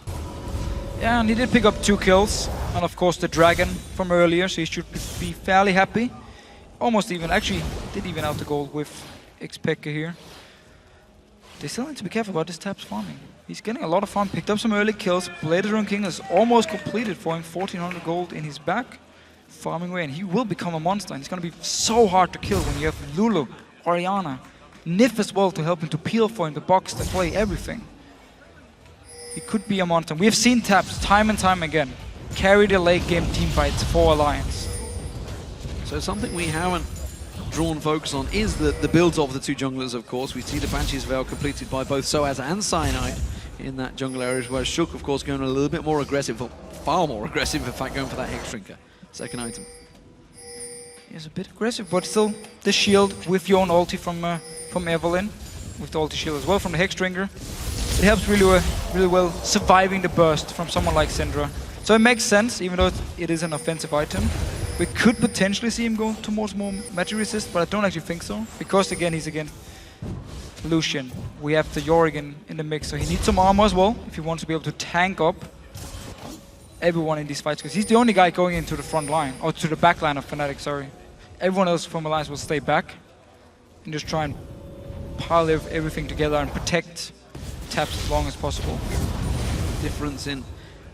Yeah, and he did pick up 2 kills, and of course the Dragon from earlier, so he should be fairly happy. Almost even, actually did even out the gold with xPeke here. They still need to be careful about this Tabzz farming. He's getting a lot of farm, picked up some early kills. Bladed Rune King is almost completed for him, 1400 gold in his back. Farming away, and he will become a monster. And it's going to be so hard to kill when you have Lulu, Orianna, Nyph as well to help him to peel for him, the box, the play, everything. He could be a monster. We have seen Tabzz time and time again carry the late game team fights for Alliance. So something we haven't drawn focus on is the builds of the two junglers, of course. We see the Banshee's Veil completed by both sOAZ and Cyanide in that jungle area, whereas Shook, of course, going a little bit more aggressive, far more aggressive, in fact, going for that Hex Drinker. Second item. He's a bit aggressive, but still the shield with your own ulti from Evelyn, with the ulti shield as well from the Hex Drinker. It helps really well surviving the burst from someone like Syndra. So it makes sense, even though it is an offensive item. We could potentially see him go towards more magic resist, but I don't actually think so. Because again, he's against Lucian. We have the Yorick in the mix, so he needs some armor as well if he wants to be able to tank up everyone in these fights. Because he's the only guy going into the front line, or to the back line of Fnatic, sorry. Everyone else from Alliance will stay back and just try and pile everything together and protect Tabzz as long as possible. Difference in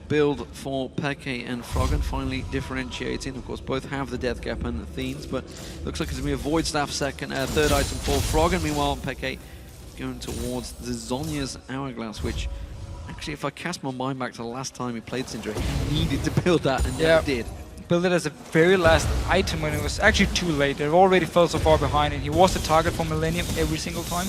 build for Peke and Froggen, finally differentiating. Of course, both have the Death Gap and the Fiends, but looks like it's going to be a Void Staff third item for Froggen. Meanwhile, Peke going towards the Zhonya's Hourglass, which actually, if I cast my mind back to the last time he played Syndra, he needed to build that, and yeah, he did. Build it as a very last item when it was actually too late. They already fell so far behind, and he was the target for Millennium every single time.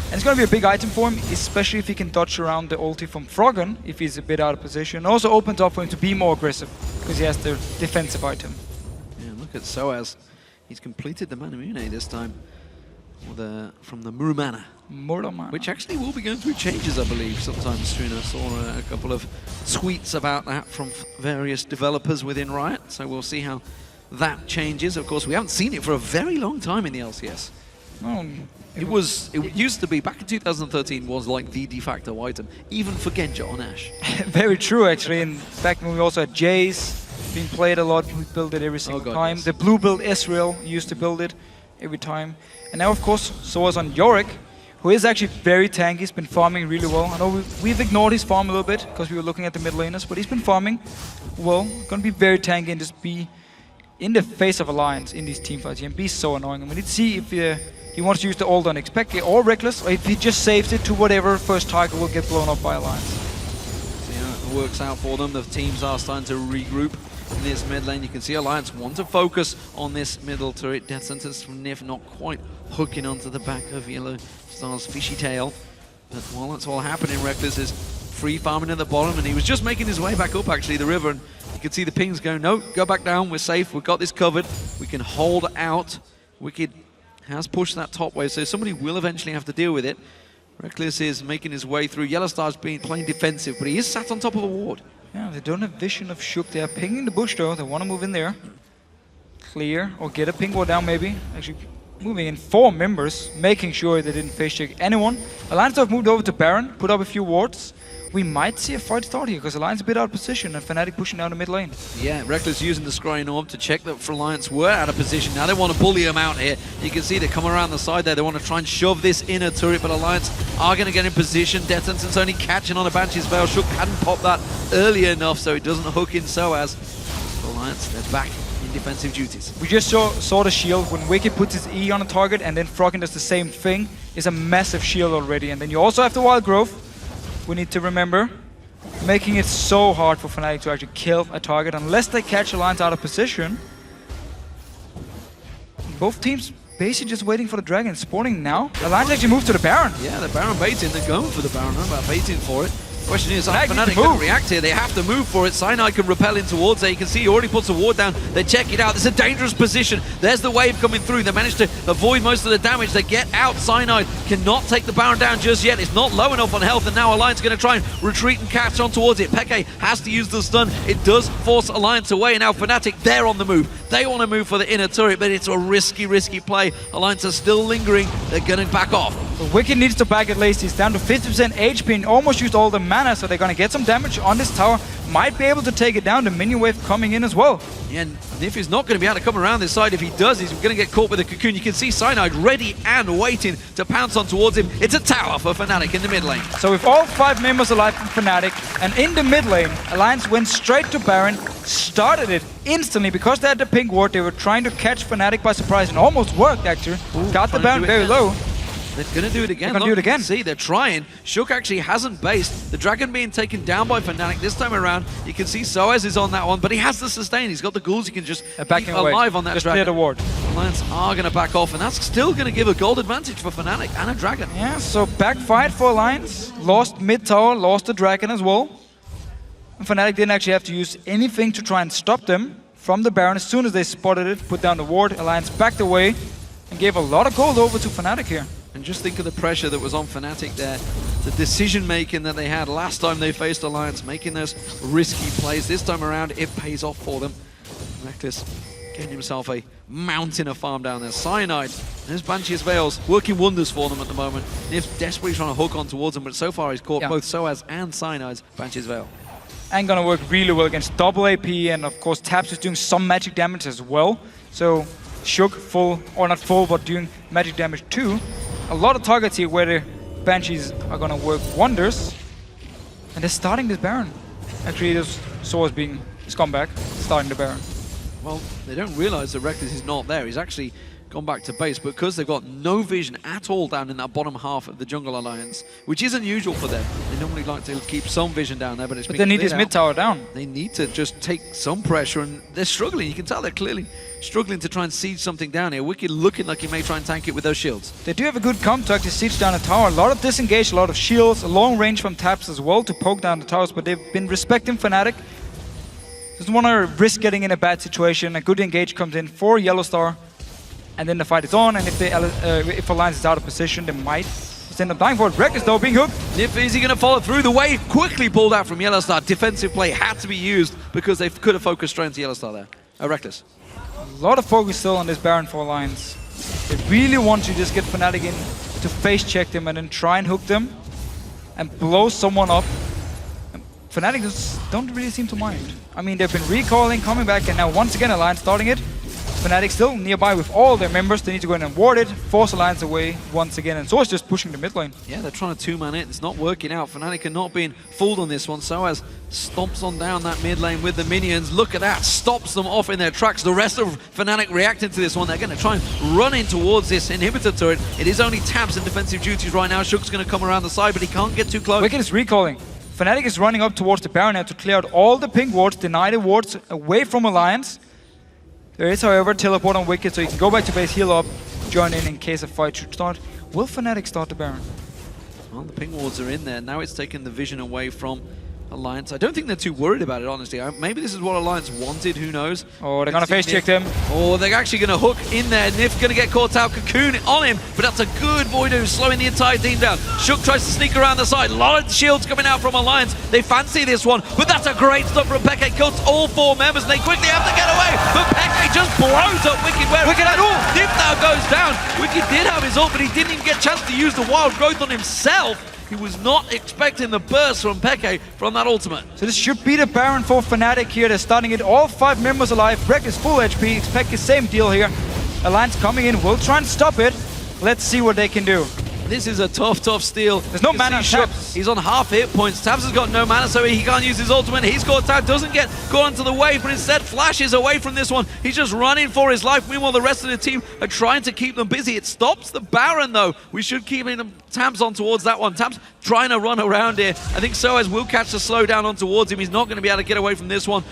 And it's going to be a big item for him, especially if he can dodge around the ulti from Froggen, if he's a bit out of position. Also opens up for him to be more aggressive, because he has the defensive item. Yeah, look at sOAZ. He's completed the Manamune this time. from the Murumana. Which actually will be going through changes, I believe, sometimes soon. I saw a couple of tweets about that from various developers within Riot, so we'll see how that changes. Of course, we haven't seen it for a very long time in the LCS. It used to be, back in 2013, was like the de facto item, even for Genja on Ashe. Very true, actually. And back when we also had Jace being played a lot, we built it every single time. Yes. The blue build Israel used to build it every time. And now, of course, sOAZ on Yorick, who is actually very tanky. He's been farming really well. I know we've ignored his farm a little bit because we were looking at the mid laners, but he's been farming well. Gonna be very tanky and just be in the face of Alliance in these teamfights here and be so annoying. And we need to see if he wants to use the ult on xPeke or Rekkles, or if he just saves it to whatever first target will get blown up by Alliance. See how it works out for them. The teams are starting to regroup in this mid lane. You can see Alliance want to focus on this middle turret. Death sentence from Nyph not quite hooking onto the back of YellOwStaR's fishy tail. But while that's all happening, Rekkles is free farming at the bottom, and he was just making his way back up actually the river, and you can see the pings going, no, go back down, we're safe, we've got this covered, we can hold out. Wickd has pushed that top wave, so somebody will eventually have to deal with it. Rekkles is making his way through. YellOwStaR's playing defensive, but he is sat on top of a ward. Yeah, they don't have vision of Shook. They are pinging the bush though. They want to move in there. Clear, or get a ping ward down maybe. Actually moving in 4 members, making sure they didn't face check anyone. Alliance have moved over to Baron, put up a few wards. We might see a fight start here, because Alliance a bit out of position and Fnatic pushing down the mid lane. Yeah, Rekkles using the scrying orb to check that Alliance were out of position. Now they want to bully him out here. You can see they come around the side there. They want to try and shove this inner turret, but Alliance are going to get in position. Death Sentence's only catching on a Banshee's Veil. Shook hadn't popped that early enough, so it doesn't hook in sOAZ. Alliance, they're back in defensive duties. We just saw the shield when Wicked puts his E on a target and then Froggen does the same thing. It's a massive shield already. And then you also have the Wild Growth. We need to remember, making it so hard for Fnatic to actually kill a target unless they catch Alliance out of position. Both teams basically just waiting for the dragon, spawning now. Alliance actually moved to the Baron. Yeah, the Baron baiting, they're going for the Baron, not about baiting for it. Question is, Fnatic can react here. They have to move for it. Cyanide can repel in towards it. You can see he already puts a ward down. They check it out. It's a dangerous position. There's the wave coming through. They managed to avoid most of the damage. They get out. Cyanide cannot take the Baron down just yet. It's not low enough on health, and now Alliance going to try and retreat and catch on towards it. Peke has to use the stun. It does force Alliance away, and now Fnatic, they're on the move. They want to move for the inner turret, but it's a risky play. Alliance are still lingering. They're going to back off. But Wicked needs to back at least. He's down to 50% HP and almost used all the mana, so they're going to get some damage on this tower. Might be able to take it down. The minion wave coming in as well. Yeah, and Nyph is not going to be able to come around this side. If he does, he's going to get caught with a cocoon. You can see Cyanide ready and waiting to pounce on towards him. It's a tower for Fnatic in the mid lane. So with all 5 members alive from Fnatic, and in the mid lane, Alliance went straight to Baron, started it instantly because they had the pink ward. They were trying to catch Fnatic by surprise and almost worked actually. Got the Baron very low. They're going to do it again. They're going to do it again. See, they're trying. Shook actually hasn't based. The Dragon being taken down by Fnatic this time around. You can see sOAZ is on that one, but he has the sustain. He's got the ghouls. He can just keep alive on that just Dragon. Clear the ward. Alliance are going to back off, and that's still going to give a gold advantage for Fnatic and a Dragon. Yeah, so backfired for Alliance. Lost mid tower, lost the Dragon as well. And Fnatic didn't actually have to use anything to try and stop them from the Baron. As soon as they spotted it, put down the ward, Alliance backed away and gave a lot of gold over to Fnatic here. And just think of the pressure that was on Fnatic there. The decision-making that they had last time they faced Alliance, making those risky plays. This time around, it pays off for them. Rekkles getting himself a mountain of farm down there. Cyanide, there's Banshee's Veils, working wonders for them at the moment. Nyph desperately trying to hook on towards them, but so far he's caught both sOAZ and Cyanide's Banshee's Veil. And gonna work really well against double AP, and of course Tabzz is doing some magic damage as well. So Shook full, or not full, but doing magic damage too. A lot of targets here where the Banshees are gonna work wonders. And they're starting this Baron. Actually, this sOAZ being scumbag, starting the Baron. Well, they don't realize that Rekkles is not there. He's actually gone back to base, but because they've got no vision at all down in that bottom half of the Jungle Alliance, which is unusual for them. They normally like to keep some vision down there, but it's been they need this mid tower down. They need to just take some pressure, and they're struggling. You can tell they're clearly struggling to try and siege something down here. Wickd looking like he may try and tank it with those shields. They do have a good comp to actually siege down a tower. A lot of disengage, a lot of shields, a long range from Tabzz as well to poke down the towers, but they've been respecting Fnatic. Doesn't want to risk getting in a bad situation. A good engage comes in for YellOwStaR. and then the fight is on, and if Alliance is out of position, they might just end up dying for it. Rekkles though being hooked. Nyph, is he going to follow through? The wave quickly pulled out from YellOwStaR. Defensive play had to be used because they could have focused straight into YellOwStaR there. Rekkles. A lot of focus still on this Baron for Alliance. They really want to just get Fnatic in to face check them and then try and hook them and blow someone up. And Fnatic just don't really seem to mind. I mean, they've been recalling, coming back, and now once again Alliance starting it. Fnatic still nearby with all their members. They need to go in and ward it, force Alliance away once again, and sOAZ just pushing the mid lane. Yeah, they're trying to two-man it. It's not working out. Fnatic are not being fooled on this one. sOAZ stomps on down that mid lane with the minions. Look at that, stops them off in their tracks. The rest of Fnatic reacting to this one. They're going to try and run in towards this inhibitor turret. It is only Tabzz in defensive duties right now. Shook's going to come around the side, but he can't get too close. Wickd is recalling. Fnatic is running up towards the Baron now to clear out all the pink wards, deny the wards away from Alliance. There is, however, teleport on Wickd, so you can go back to base, heal up, join in case a fight should start. Will Fnatic start the Baron? Well, the ping wards are in there. Now it's taken the vision away from Alliance. I don't think they're too worried about it, honestly. Maybe this is what Alliance wanted, who knows? Oh, they're going to face check them. Oh, they're actually going to hook in there. Nyph going to get caught out, Cocoon on him, but that's a good Voidoo, slowing the entire team down. Shook tries to sneak around the side. A lot of shields coming out from Alliance. They fancy this one, but that's a great stop from Peke. Cuts all 4 members, and they quickly have to get away, but Peke just blows up Wickd. Wickd had ult. Nyph now goes down. Wickd did have his ult, but he didn't even get a chance to use the wild growth on himself. He was not expecting the burst from Peke from that ultimate. So this should be the Baron for Fnatic here. They're starting it, all 5 members alive. Rekkles is full HP, xPeke same deal here. Alliance coming in, will try and stop it. Let's see what they can do. This is a tough steal. There's no mana on Tabzz. He's on half hit points. Tabzz has got no mana, so he can't use his ultimate. He's caught out, doesn't get caught onto the wave, but instead flashes away from this one. He's just running for his life. Meanwhile, the rest of the team are trying to keep them busy. It stops the Baron, though. We should keep Tabzz on towards that one. Tabzz trying to run around here. I think sOAZ will catch the slowdown on towards him. He's not going to be able to get away from this one.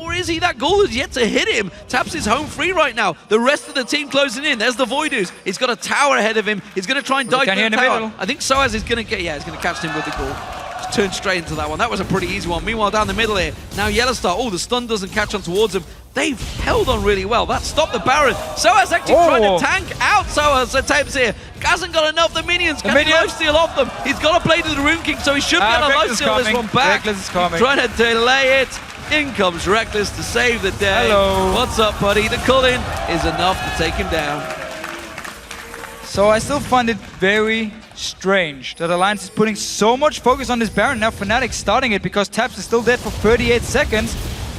Or is he? That goal is yet to hit him. Tabzz is home free right now. The rest of the team closing in. There's the Voidoos. He's got a tower ahead of him. He's going to try and dive through the tower. I think sOAZ is going to get, he's going to catch him with the goal. Just turn straight into that one. That was a pretty easy one. Meanwhile, down the middle here, now YellOwStaR. Oh, the stun doesn't catch on towards him. They've held on really well. That stopped the Baron. sOAZ actually trying to tank out sOAZ. Tabzz here hasn't got enough. The minions can lifesteal off them. He's got to play to the Rune King, so he should be able to lifesteal this one back. Rekkles is coming. Trying to delay it. In comes Rekkles to save the day. Hello. What's up, buddy? The call-in is enough to take him down. So I still find it very strange that Alliance is putting so much focus on this Baron. Now Fnatic starting it because Tabzz is still dead for 38 seconds.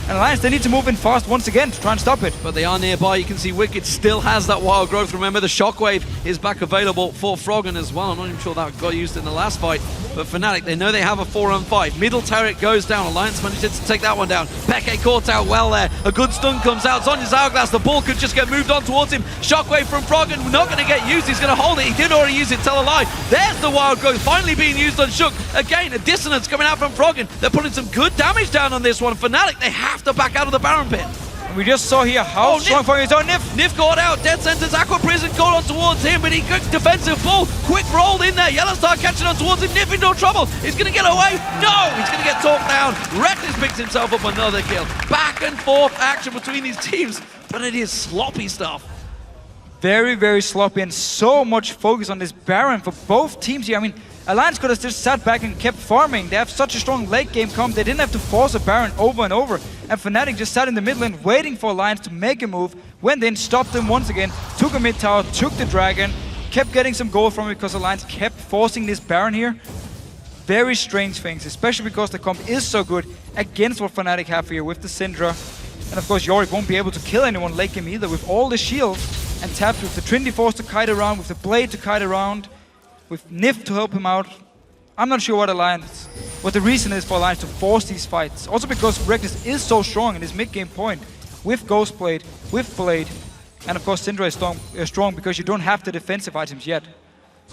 And Alliance, they need to move in fast once again to try and stop it. But they are nearby. You can see Wickd still has that wild growth. Remember, the shockwave is back available for Froggen as well. I'm not even sure that got used in the last fight. But Fnatic, they know they have a 4-on-5. Middle turret goes down. Alliance manages to take that one down. Peke caught out well there. A good stun comes out. It's on his hourglass. The ball could just get moved on towards him. Shockwave from Froggen. Not going to get used. He's going to hold it. He did already use it. Tell a lie. There's the wild growth finally being used on Shook. Again, a dissonance coming out from Froggen. They're putting some good damage down on this one. Fnatic, they have to back out of the Baron pit. And we just saw here how strong Funke is on Nyph. Nyph got out, Dead Center's Aqua Prison got on towards him, but he quick defensive pull, quick rolled in there. YellOwStaR catching on towards him. Nyph in no trouble. He's going to get away. No, he's going to get talked down. Rekkles picks himself up another kill. Back and forth action between these teams, but it is sloppy stuff. Very, very sloppy and so much focus on this Baron for both teams here. I mean, Alliance could have just sat back and kept farming. They have such a strong late game comp. They didn't have to force a Baron over and over. And Fnatic just sat in the mid lane waiting for Alliance to make a move. Went in, stopped them once again, took a mid tower, took the dragon, kept getting some gold from it because Alliance kept forcing this Baron here. Very strange things, especially because the comp is so good against what Fnatic have here with the Syndra. And of course, Yorick won't be able to kill anyone late game either with all the shields. And Tabzz with the Trinity Force to kite around, with the Blade to kite around, with Nyph to help him out. I'm not sure what the reason is for Alliance to force these fights. Also because Rekkles is so strong in his mid-game point with Ghost Blade, with Blade, and of course Syndra is strong because you don't have the defensive items yet.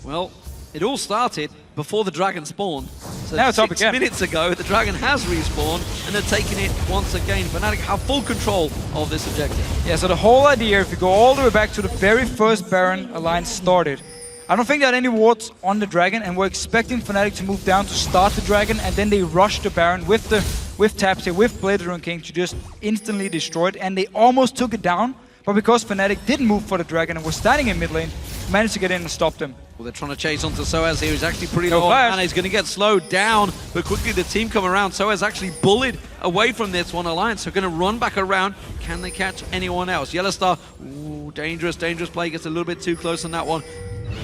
Well, it all started before the dragon spawned. So now it's up 6 again. minutes ago, the dragon has respawned, and they're taking it once again. Fnatic have full control of this objective. Yeah, so the whole idea, if you go all the way back to the very first Baron Alliance started, I don't think there are any wards on the dragon, and we're expecting Fnatic to move down to start the dragon, and then they rush the Baron with Tabzz here, with Blade of the Rune King to just instantly destroy it, and they almost took it down, but because Fnatic didn't move for the Dragon and was standing in mid lane, managed to get in and stop them. Well, they're trying to chase onto sOAZ here. He's actually pretty No low flash. and he's going to get slowed down, but quickly the team come around. sOAZ actually bullied away from this one. Alliance are going to run back around. Can they catch anyone else? YellOwStaR, ooh, dangerous play. Gets a little bit too close on that one.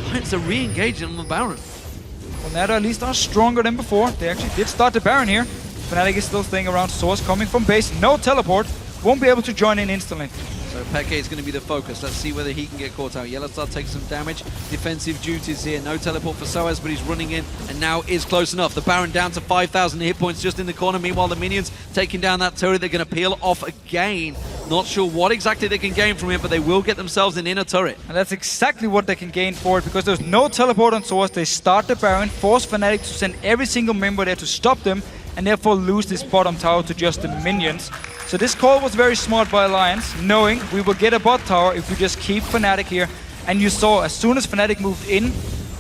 Alliance are re-engaging on the Baron. Well, now they at least are stronger than before. They actually did start the Baron here. Fnatic is still staying around. sOAZ coming from base. No teleport. Won't be able to join in instantly. So xPeke is going to be the focus. Let's see whether he can get caught out. YellOwStaR takes some damage. Defensive duties here. No teleport for sOAZ, but he's running in and now is close enough. The Baron down to 5,000 hit points just in the corner. Meanwhile, the minions taking down that turret. They're going to peel off again. Not sure what exactly they can gain from it, but they will get themselves an inner turret. And that's exactly what they can gain for it, because there's no teleport on sOAZ. They start the Baron, force Fnatic to send every single member there to stop them, and therefore lose this bottom tower to just the minions. So this call was very smart by Alliance, knowing we will get a bot tower if we just keep Fnatic here. And you saw, as soon as Fnatic moved in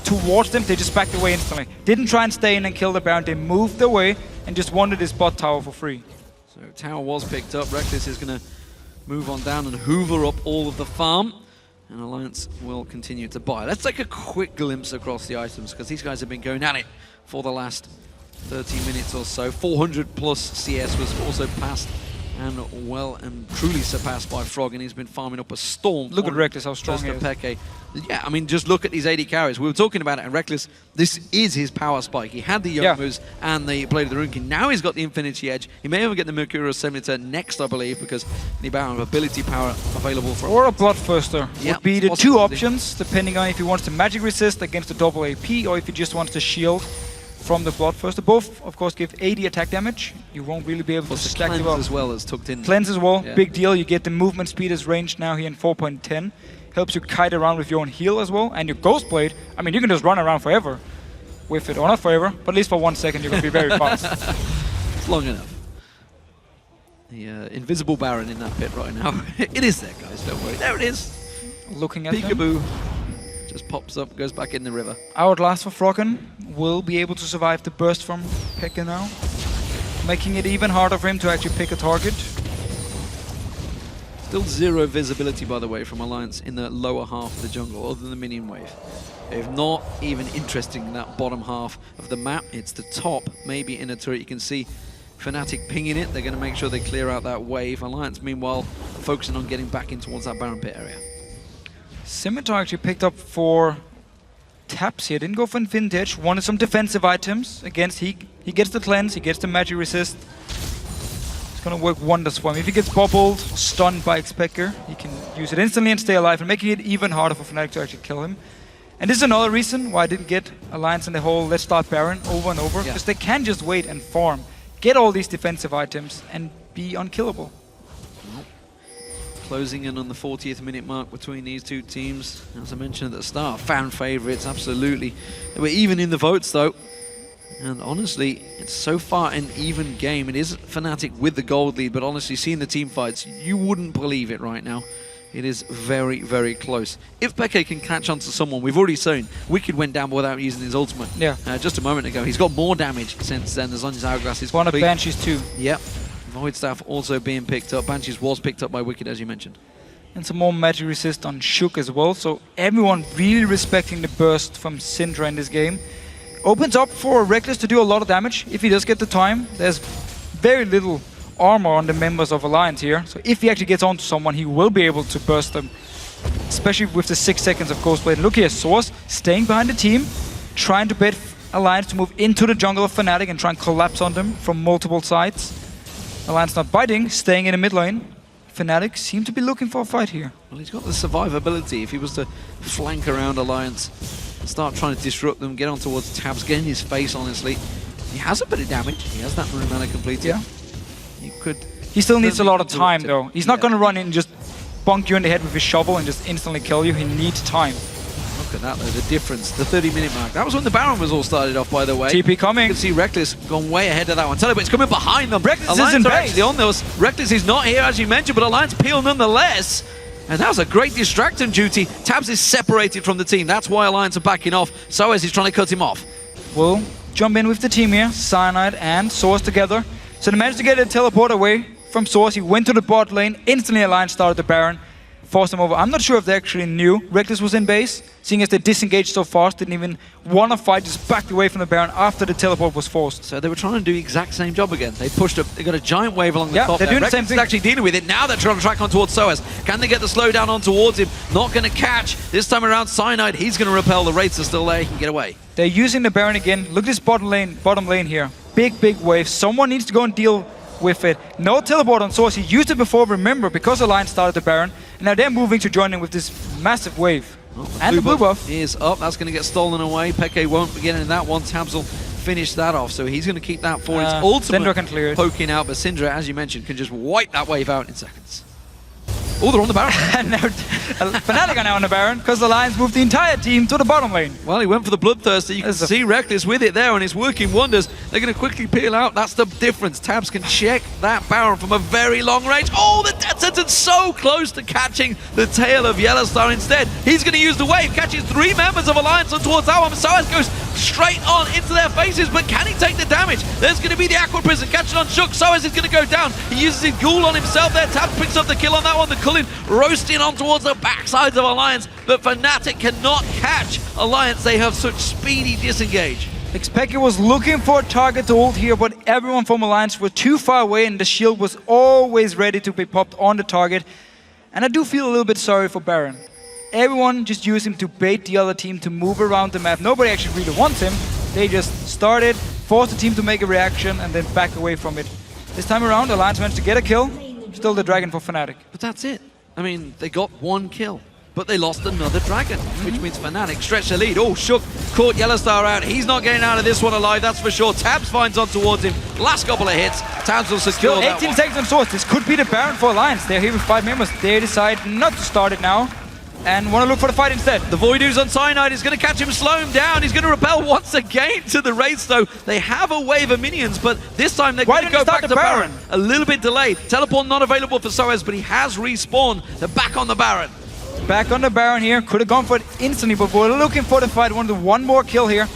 towards them, they just backed away instantly. Didn't try and stay in and kill the Baron, they moved away and just wanted this bot tower for free. So tower was picked up. Rekkles is going to move on down and hoover up all of the farm. And Alliance will continue to buy. Let's take a quick glimpse across the items, because these guys have been going at it for the last 30 minutes or so. 400 plus CS was also passed and well and truly surpassed by Froggen. He's been farming up a storm. Look at Rekkles, how strong he is. xPeke. Yeah, I mean, just look at these 80 carries. We were talking about it, and Rekkles, this is his power spike. He had the Young moves and the Blade of the Rune King. Now he's got the Infinity Edge. He may even get the Mercurial Scimitar next, I believe, because the Baron of ability power available for Or a Bloodthirster would be the two possibility. options, depending on if he wants to magic resist against the double AP or if he just wants to shield from the Bloodthirster. Both, of course, give 80 attack damage. You won't really be able to stack them up. as well as tucked in. Cleanse as well, Yeah. big deal. You get the movement speed as ranged now here in 4.10. Helps you kite around with your own heal as well. And your Ghost Blade, I mean, you can just run around forever with it. Or not forever, but at least for 1 second you're going to be very fast. It's long enough. The invisible Baron in that pit right now. It is there, guys, don't worry. There it is. Looking at them. Peekaboo. Just pops up, goes back in the river. Outlast for Froggen will be able to survive the burst from xPeke now, making it even harder for him to actually pick a target. Still zero visibility, by the way, from Alliance in the lower half of the jungle, other than the minion wave. If not even interesting in that bottom half of the map, it's the top, maybe in a turret. You can see Fnatic pinging it. They're going to make sure they clear out that wave. Alliance, meanwhile, focusing on getting back in towards that Baron pit area. Scimitar actually picked up for Tabzz here. Didn't go for Infinity Edge. Wanted some defensive items against he gets the cleanse, he gets the magic resist. It's gonna work wonders for him. If he gets bobbled, stunned by xPeke, he can use it instantly and stay alive, and making it even harder for Fnatic to actually kill him. And this is another reason why I didn't get Alliance in the whole let's start Baron over and over, because they can just wait and farm, get all these defensive items, and be unkillable. Closing in on the 40th minute mark between these two teams. As I mentioned at the start, fan favourites, absolutely. They were even in the votes, though. And honestly, it's so far an even game. It is Fnatic with the gold lead, but honestly, seeing the team fights, you wouldn't believe it right now. It is very, very close. If xPeke can catch on to someone, we've already seen Wickd went down without using his ultimate. Yeah. Just a moment ago. He's got more damage since then, as long as Hourglass is One of complete. Banshees too. Yep. Void Staff also being picked up. Banshees was picked up by Wickd, as you mentioned. And some more magic resist on Shook as well. So everyone really respecting the burst from Syndra in this game. Opens up for Rekkles to do a lot of damage if he does get the time. There's very little armor on the members of Alliance here. So if he actually gets onto someone, he will be able to burst them. Especially with the 6 seconds of Ghost Blade. Look here, sOAZ staying behind the team, trying to bait Alliance to move into the jungle of Fnatic and try and collapse on them from multiple sides. Alliance not biting, staying in the mid lane. Fnatic seem to be looking for a fight here. Well, he's got the survivability. If he was to flank around Alliance, start trying to disrupt them, get on towards Tabzz, get in his face, honestly. He has a bit of damage. He has that Rune Mana completed. Yeah. He could... He still needs a lot of time, it. though. He's not going to run in and just bonk you in the head with his shovel and just instantly kill you. He needs time. Look at that, though, the difference. The 30-minute mark. That was when the Baron was all started off, by the way. TP coming. You can see Rekkles gone way ahead of that one. Tell you, but it's coming behind them. Rekkles is Alliance in are base. actually on those. Rekkles is not here, as you mentioned, but Alliance peel nonetheless. And that was a great distracting duty. Tabzz is separated from the team. That's why Alliance are backing off. sOAZ is trying to cut him off. We'll jump in with the team here. Cyanide and sOAZ together. So they managed to get a teleport away from sOAZ. He went to the bot lane. Instantly Alliance started the Baron. force them over. I'm not sure if they actually knew Rekkles was in base, seeing as they disengaged so fast, didn't even want to fight, just backed away from the Baron after the teleport was forced. So they were trying to do the exact same job again. They pushed up, they got a giant wave along the top. They're doing the same Rekkles thing. is actually dealing with it. Now they're trying to track on towards sOAZ. Can they get the slowdown on towards him? Not going to catch. This time around, Cyanide, he's going to repel. The Wraiths are still there. He can get away. They're using the Baron again. Look at this bottom lane here. Big wave. Someone needs to go and deal with it. No teleport on sOAZ. He used it before, remember, because Alliance started the Baron. And now they're moving to join in with this massive wave. And the blue buff is up. That's going to get stolen away. Peke won't be getting that one. Tabzz will finish that off. So he's going to keep that for his ultimate Syndra can clear it. poking out. But Syndra, as you mentioned, can just wipe that wave out in seconds. Oh, they're on the Baron. And now Fnatic are now on the Baron because the Lions moved the entire team to the bottom lane. Well, he went for the Bloodthirster. You can see Rekkles with it there, and it's working wonders. They're going to quickly peel out. That's the difference. Tabzz can check that Baron from a very long range. Oh, the Death Sentence so close to catching the tail of YellOwStaR instead. He's going to use the wave, catches 3 members of Alliance on towards that one. sOAZ goes straight on into their faces, but can he take the damage? There's going to be the Aqua Prison catching on Shook. sOAZ is going to go down. He uses his Ghoul on himself there. Tabzz picks up the kill on that one. The Cullen roasting on towards the backsides of Alliance, but Fnatic cannot catch Alliance. They have such speedy disengage. xPeke was looking for a target to ult here, but everyone from Alliance was too far away and the shield was always ready to be popped on the target. And I do feel a little bit sorry for Baron. Everyone just used him to bait the other team to move around the map. Nobody actually really wants him. They just started, forced the team to make a reaction and then back away from it. This time around, Alliance managed to get a kill. Still the dragon for Fnatic. But that's it. I mean, they got 1 kill, but they lost another dragon, which means Fnatic stretch the lead. Oh, Shook caught YellOwStaR out. He's not getting out of this one alive, that's for sure. Tabzz finds on towards him. Last couple of hits. Tabzz will secure that 18 one. seconds on sOAZ. This could be the Baron for Alliance. They're here with 5 members. They decide not to start it now and want to look for the fight instead. The Voidoo's on Cyanide is going to catch him, slow him down. He's going to repel once again to the Wraiths, though. They have a wave of minions, but this time they're going to go back to Baron. A little bit delayed. Teleport not available for sOAZ, but he has respawned. They're back on the Baron. Back on the Baron here. Could have gone for it instantly, but we're looking for the fight. Want to do 1 more kill here.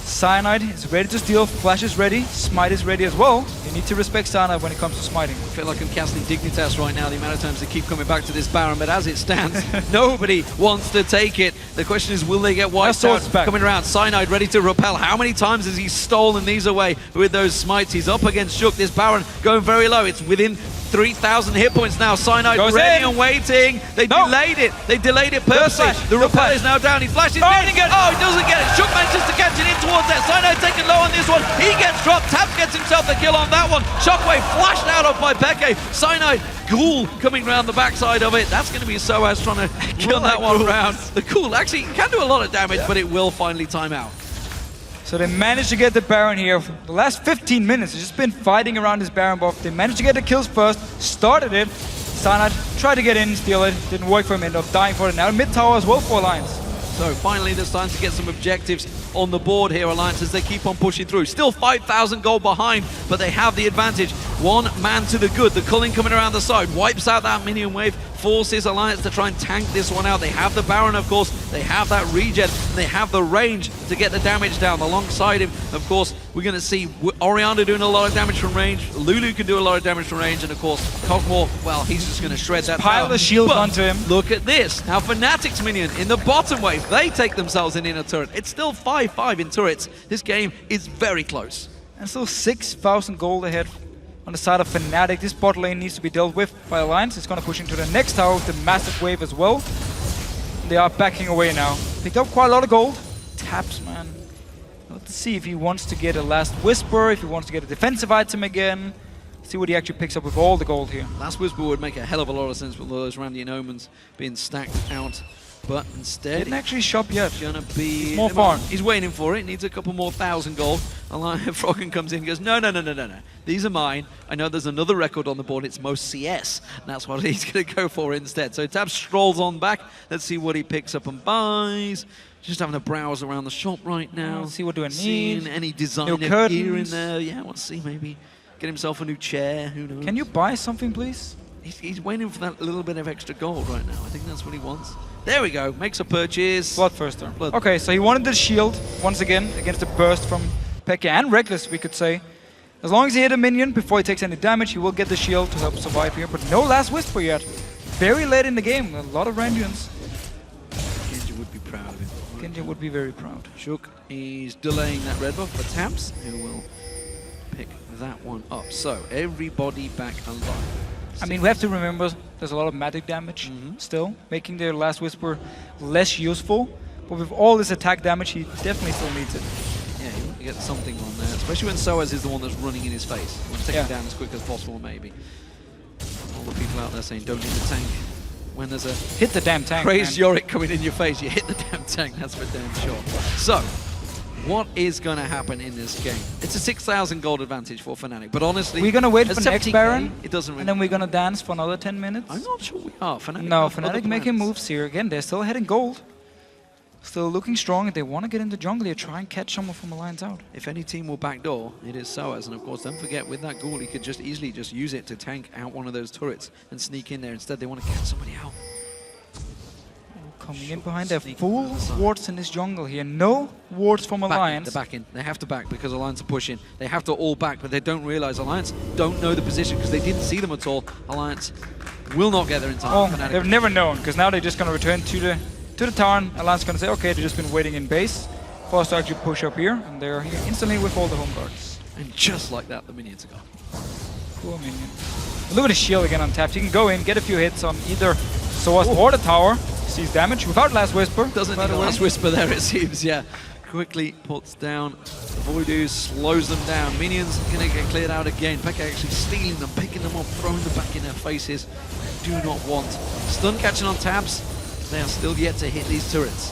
Cyanide is ready to steal. Flash is ready. Smite is ready as well. You need to respect Cyanide when it comes to smiting. I feel like I'm casting Dignitas right now, the amount of times they keep coming back to this Baron, but as it stands, nobody wants to take it. The question is, will they get wiped out? Coming around, Cyanide ready to repel. How many times has he stolen these away with those smites? He's up against Shook. This Baron going very low. It's within 3,000 hit points now. Cyanide goes ready in. and waiting. They delayed it. They delayed it perfectly. The repel is now down. He flashes in. Oh, he doesn't get it. Shook manages to catch it in towards that. Cyanide taking low on this one. He gets dropped. Tabzz gets himself the kill on that one. Shockwave flashed out of by Peke. Cyanide, Ghoul coming around the backside of it. That's going to be sOAZ trying to kill that one around. The Ghoul actually can do a lot of damage, but it will finally time out. So they managed to get the Baron here. For the last 15 minutes, they've just been fighting around this Baron buff. They managed to get the kills first, started it. Cyanide tried to get in, steal it. Didn't work for him, ended up dying for it. Now mid tower as well for Alliance. So finally there's time to get some objectives on the board here, Alliance, as they keep on pushing through. Still 5,000 gold behind, but they have the advantage. 1 man to the good. The Culling coming around the side, wipes out that minion wave, forces Alliance to try and tank this one out. They have the Baron, of course. They have that regen. And they have the range to get the damage down. Alongside him, of course, we're going to see Orianna doing a lot of damage from range. Lulu can do a lot of damage from range. And, of course, Cogmore, well, he's just going to shred that pile tower. the shield but onto him. Look at this. Now, Fnatic's minion in the bottom wave. They take themselves in a turret. It's still 5-5 in turrets. This game is very close. And still 6,000 gold ahead on the side of Fnatic. This bot lane needs to be dealt with by Alliance. It's going to push into the next tower with the massive wave as well. They are backing away now. Picked up quite a lot of gold. Tabzz, man. Let's see if he wants to get a last whisper, if he wants to get a defensive item again. See what he actually picks up with all the gold here. Last whisper would make a hell of a lot of sense with all those Randian Omens being stacked out. But instead, Didn't actually shop yet. gonna be more farm. He's waiting for it. Needs a couple more 1,000 gold. Froggen comes in and goes, no. These are mine. I know there's another record on the board. It's most CS. And that's what he's gonna go for instead. So Tabzz strolls on back. Let's see what he picks up and buys. Just having a browse around the shop right now. See what do I need. Seeing any designer gear in there. Yeah, let's see. Maybe get himself a new chair. Who knows? Can you buy something, please? He's waiting for that little bit of extra gold right now. I think that's what he wants. There we go. Makes a purchase. Bloodthirster. Okay, so he wanted the shield once again against the burst from Peke and Rekkles, we could say. As long as he hit a minion before he takes any damage, he will get the shield to help survive here. But no last whisper yet. very late in the game. A lot of Randuins. Genji would be proud of him. Genji would be very proud. Shook is delaying that red buff for Tabzz, who will pick that one up. So, everybody back alive. I mean, we have to remember there's a lot of magic damage still, making their Last Whisper less useful. But with all this attack damage, he definitely still needs it. Yeah, he wants to get something on there, especially when sOAZ is the one that's running in his face. He wants to take him down as quick as possible, maybe. All the people out there saying, don't hit the tank. When there's a hit the damn tank, crazed Yorick coming in your face, you hit the damn tank, that's for damn sure. So, what is going to happen in this game? It's a 6,000 gold advantage for Fnatic, but honestly, we're going to wait for next Baron, it doesn't really and then we're going to dance for another 10 minutes. I'm not sure we are. Fnatic no, Fnatic making moves here again. They're still heading gold. Still looking strong. If they want to get into jungle here, try and catch someone from Alliance out. If any team will backdoor, it is sOAZ. And of course, don't forget, with that ghoul, he could just easily just use it to tank out one of those turrets and sneak in there. Instead, they want to catch somebody out. Coming in behind, their full wards in this jungle here. No wards from Alliance. They're back in. They have to back because Alliance are pushing. They have to all back, but they don't realize Alliance don't know the position because they didn't see them at all. Alliance will not get there in time. Oh, they've never known, because now they're just going to return to the tower, and Alliance is going to say, okay, they've just been waiting in base for us to actually push up here, and they're here instantly with all the home guards. And just like that, the minions are gone. Cool minion. Look at the shield again on Tabzz. He can go in, get a few hits on either sOAZ or the tower. Sees damage without Last Whisper. Doesn't need a Last Whisper there, it seems, yeah. Quickly puts down the Voidoo, slows them down. Minions gonna get cleared out again. Peke actually stealing them, picking them up, throwing them back in their faces. Do not want. Stun catching on Tabzz. They are still yet to hit these turrets.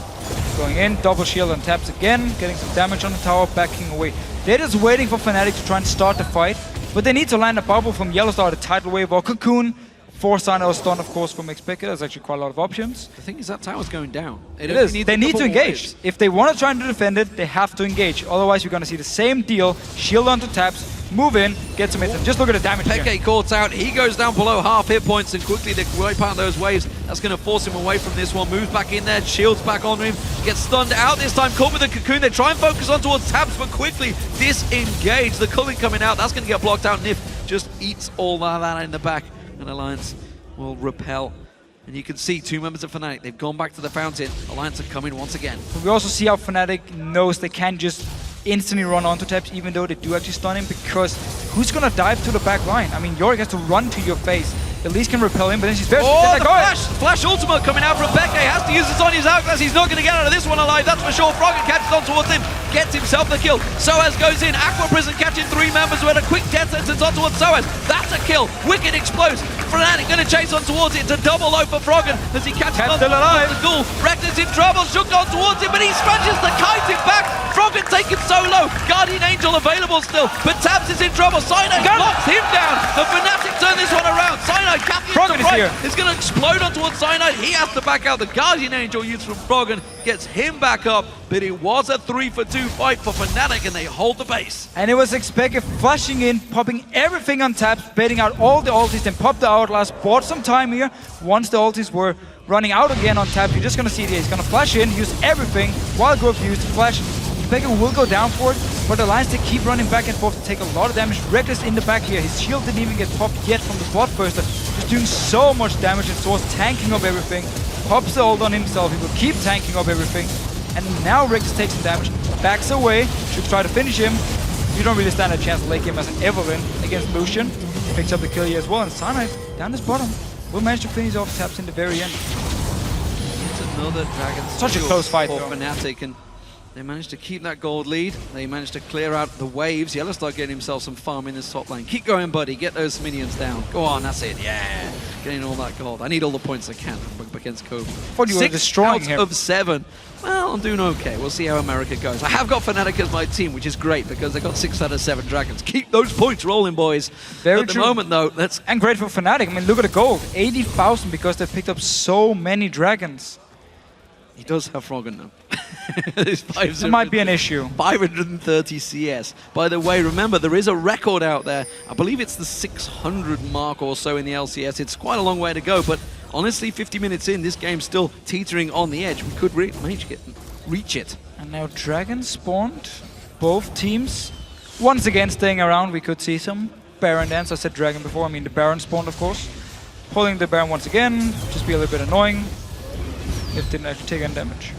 Going in, double shield on Tabzz again, getting some damage on the tower, backing away. They're just waiting for Fnatic to try and start the fight, but they need to land a bubble from YellOwStaR, the tidal wave, or Cocoon. For Cyanide or stun, of course, from xPeke. There's actually quite a lot of options. The thing is, that tower's going down. It is. They need to engage. If they want to try and defend it, they have to engage. Otherwise, you're going to see the same deal. Shield onto Tabzz, move in, get some hits, and just look at the damage here. Peke caught out. He goes down below half hit points, and quickly they wipe out those waves. That's going to force him away from this one. Moves back in there, shields back on him, gets stunned out this time. Caught with a Cocoon. They try and focus on towards Tabzz, but quickly disengage. The culling coming out. That's going to get blocked out. Nyph just eats all that in the back, and Alliance will repel. And you can see two members of Fnatic, they've gone back to the fountain. Alliance are coming once again. But we also see how Fnatic knows they can't just instantly run onto Tabzz, even though they do actually stun him, because who's gonna dive to the back line? I mean, Yorick has to run to your face. At least can repel him, but then she's very the flash ultimate coming out from Peke. Has to use it on his Hourglass. He's not going to get out of this one alive, that's for sure. Froggen catches on towards him, gets himself the kill. sOAZ goes in. Aqua Prison catching three members who had a quick death sentence on towards sOAZ. That's a kill. Wickd explodes. Fnatic going to chase on towards it. It's a double low for Froggen as he catches on towards the ghoul. Rekkles in trouble. Shook on towards him, but he manages to kite him back. Froggen taken so low. Guardian Angel available still, but Tabzz is in trouble. Cyanide knocks him down. The Fnatic turn this one around. Cyanide Froggen is here. It's going to explode on towards Cyanide. He has to back out. The Guardian Angel used from Froggen gets him back up, but it was a 3-for-2 fight for Fnatic, and they hold the base. And it was xPeke flashing in, popping everything on Tabzz, baiting out all the ultis, then popped the Hourglass, bought some time here. Once the ultis were running out again on Tabzz, you're just going to see it here. He's going to flash in, use everything, while growth used to flash. xPeke will go down for it, but the Alliance they keep running back and forth to take a lot of damage. Rekkles in the back here. His shield didn't even get popped yet from the Sword Burster. Just doing so much damage, and sOAZ tanking up everything. Pops the ult on himself. He will keep tanking up everything. And now Rekkles takes some damage, backs away, should try to finish him. You don't really stand a chance to late game as an Evelyn against Lucian. Picks up the kill here as well, and Cyanide down this bottom will manage to finish off Tabzz in the very end. It's another Dragon. Such a close fight for though. Fnatic, and they managed to keep that gold lead. They managed to clear out the waves. YellOwStaR getting himself some farm in this top lane. Keep going, buddy. Get those minions down. Go on, that's it. Yeah. Getting all that gold. I need all the points I can against Kobe. Thought you were destroying him. 6 out of 7. Well, I'm doing okay. We'll see how America goes. I have got Fnatic as my team, which is great because they got 6 out of 7 dragons. Keep those points rolling, boys. Very At the true. moment, though, let's... And great for Fnatic. I mean, look at the gold. 80,000 because they picked up so many dragons. He does have Froggen now. That might be an issue. 530 CS. By the way, remember, there is a record out there. I believe it's the 600 mark or so in the LCS. It's quite a long way to go, but honestly, 50 minutes in, this game's still teetering on the edge. We could reach it. And now dragons spawned. Both teams once again staying around. We could see some Baron dance. I said dragon before. I mean the Baron spawned, of course. Pulling the Baron once again, just be a little bit annoying. Nyph didn't actually take any damage.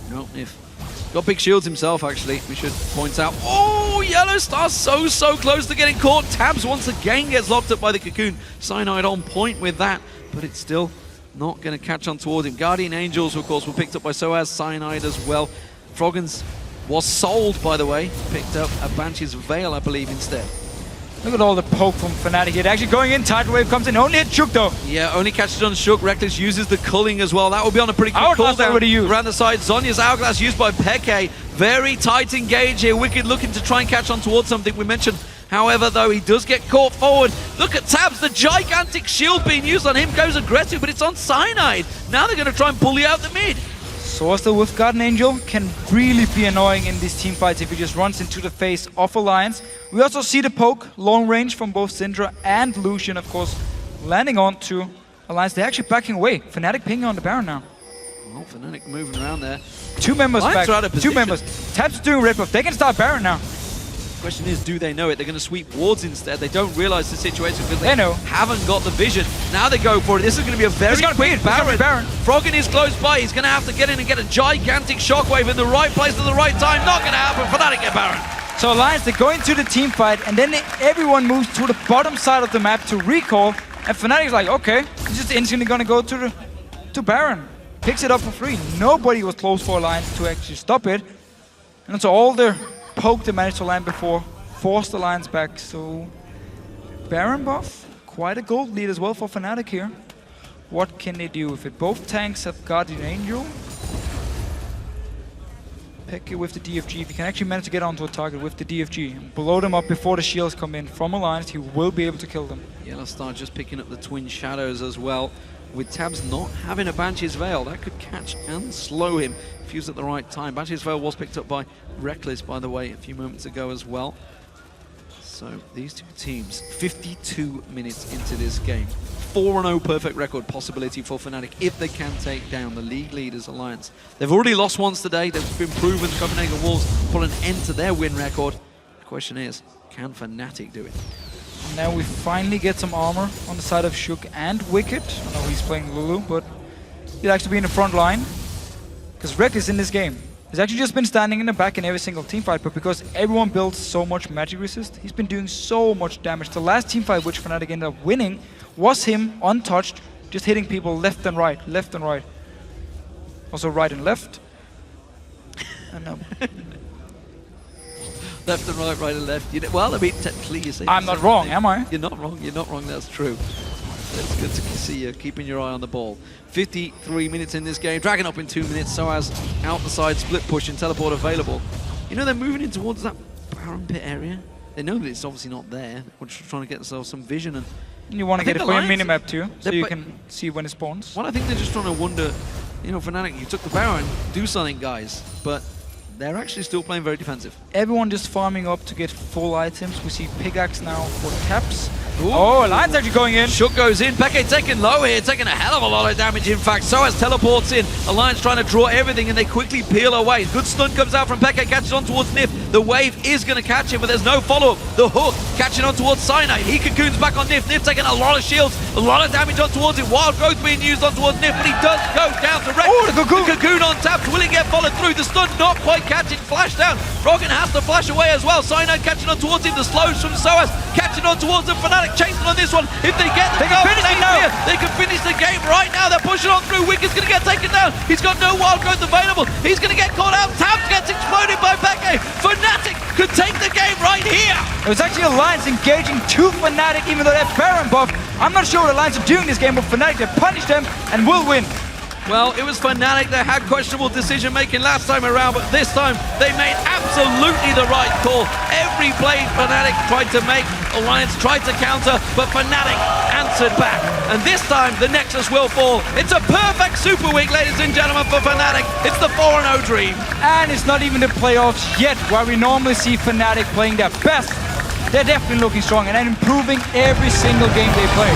No, Nyph. Got big shields himself, actually, we should point out. Oh, YellOwStaR so close to getting caught. Tabzz once again gets locked up by the Cocoon. Cyanide on point with that, but it's still not going to catch on towards him. Guardian Angels, of course, were picked up by sOAZ, Cyanide as well. Froggen's was sold, by the way. Picked up a Banshee's Veil, I believe, instead. Look at all the poke from Fnatic here. Actually going in, Tidal Wave comes in, only hit Shook though. Yeah, only catches on Shook. Rekkles uses the culling as well. That will be on a pretty quick cooldown around the side. Zhonya's Hourglass used by xPeke. Very tight engage here. Wickd looking to try and catch on towards something we mentioned. However, though, he does get caught forward. Look at Tabzz, the gigantic shield being used on him goes aggressive, but it's on Cyanide. Now they're going to try and bully out the mid. sOAZ with Guardian Angel can really be annoying in these team fights if he just runs into the face of Alliance. We also see the poke, long range from both Syndra and Lucian, of course, landing onto Alliance. They're actually backing away. Fnatic pinging on the Baron now. Well, Fnatic moving around there. 2 members Alliance back. are out of 2 position. members. Tabzz doing rip off. They can start Baron now. Question is, do they know it? They're going to sweep wards instead. They don't realize the situation because They know. haven't got the vision. Now they go for it. This is going to be a very quick Baron. Froggen is close by. He's going to have to get in and get a gigantic shockwave in the right place at the right time. Not going to happen. Fnatic get Baron. So Alliance, they go into the team fight, and then everyone moves to the bottom side of the map to recall. And Fnatic's like, okay, he's just instantly going to go to Baron. Picks it up for free. Nobody was close for Alliance to actually stop it. And so all the poke they managed to land before forced Alliance back. So Baron buff, quite a gold lead as well for Fnatic here. What can they do with it? Both tanks have Guardian Angel. xPeke with the DFG. If he can actually manage to get onto a target with the DFG and blow them up before the shields come in from Alliance, he will be able to kill them. YellOwStaR just picking up the Twin Shadows as well. With Tabzz not having a Banshee's Veil, that could catch and slow him if used at the right time. Banshee's Veil was picked up by Rekkles, by the way, a few moments ago as well. So these two teams, 52 minutes into this game. 4-0 perfect record possibility for Fnatic if they can take down the league leaders Alliance. They've already lost once today. They've been proven. Copenhagen Wolves put an end to their win record. The question is, can Fnatic do it? Now we finally get some armor on the side of Shook and Wickd. I know he's playing Lulu, but he likes to be in the front line. Because Rekkles in this game has actually just been standing in the back in every single team fight, but because everyone builds so much magic resist, he's been doing so much damage. The last team fight which Fnatic ended up winning was him untouched, just hitting people left and right, left and right. Also right and left. And Left and right, right and left. You know, well, I mean, technically you say... I'm not wrong, am I? You're not wrong, that's true. It's good to see you keeping your eye on the ball. 53 minutes in this game, dragging up in 2 minutes, sOAZ out the side, split push and teleport available. You know, they're moving in towards that Baron pit area. They know that it's obviously not there. We're just trying to get themselves some vision. And you want to get it for your minimap too, so you can see when it spawns. Well, I think they're just trying to wonder, you know, Fnatic, you took the Baron, do something, guys. But they're actually still playing very defensive. Everyone just farming up to get full items. We see pickaxe now for Tabzz. Oh, Alliance actually going in. Shook goes in. xPeke taking low here, taking a hell of a lot of damage. In fact, sOAZ teleports in. Alliance trying to draw everything, and they quickly peel away. Good stun comes out from xPeke, catches on towards Nyph. The wave is going to catch him, but there's no follow-up. The hook catching on towards Cyanide. He cocoons back on Nyph. Nyph taking a lot of shields, a lot of damage on towards it. Wild growth being used on towards Nyph, but he does go down to Rekkles. The cocoon on Tabzz. Will he get followed through? The stun not quite catching. Flash down. Froggen has to flash away as well. Cyanide catching on towards him. The slows from sOAZ catching on towards the Fnatic, chasing on this one. If they get the goal, they can finish the game right now. They're pushing on through. Wickd's going to get taken down. He's got no wild growth available. He's going to get caught out. Tabzz gets exploded by xPeke. Fnatic could take the game right here. It was actually Alliance engaging to Fnatic, even though they're Baron buff. I'm not sure what Alliance are doing this game, but Fnatic, they punish them and will win. Well, it was Fnatic that had questionable decision-making last time around, but this time they made absolutely the right call. Every play Fnatic tried to make, Alliance tried to counter, but Fnatic answered back. And this time, the Nexus will fall. It's a perfect Super Week, ladies and gentlemen, for Fnatic. It's the 4-0 dream. And it's not even the playoffs yet, where we normally see Fnatic playing their best. They're definitely looking strong and improving every single game they play.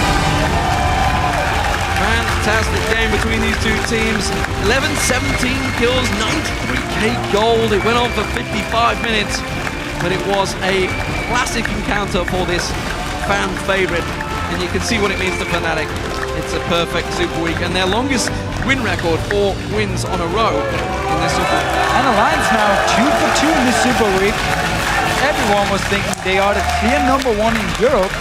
Fantastic game between these two teams. 11-17 kills, 93k gold. It went on for 55 minutes, but it was a classic encounter for this fan favorite and you can see what it means to Fnatic. It's a perfect Super Week, and their longest win record, 4 wins on a row in this Super Week. And Alliance now 2 for 2 in this Super Week. Everyone was thinking they are the clear #1 in Europe.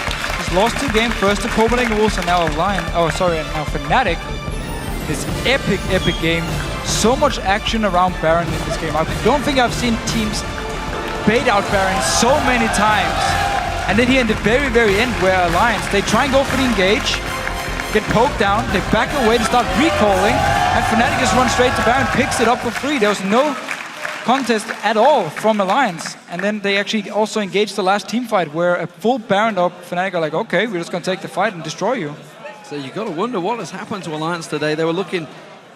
Just lost 2 games, first to Copenhagen Wolves and now Alliance. Oh, sorry, and now Fnatic. This epic game. So much action around Baron in this game. I don't think I've seen teams bait out Baron so many times. And then here in the very end, where Alliance, they try and go for the engage, get poked down, they back away to start recalling, and Fnatic just runs straight to Baron, picks it up for free. There was no contest at all from Alliance. And then they actually also engaged the last team fight, where a full Baron up, Fnatic are like, okay, we're just gonna take the fight and destroy you. So you got to wonder what has happened to Alliance today. They were looking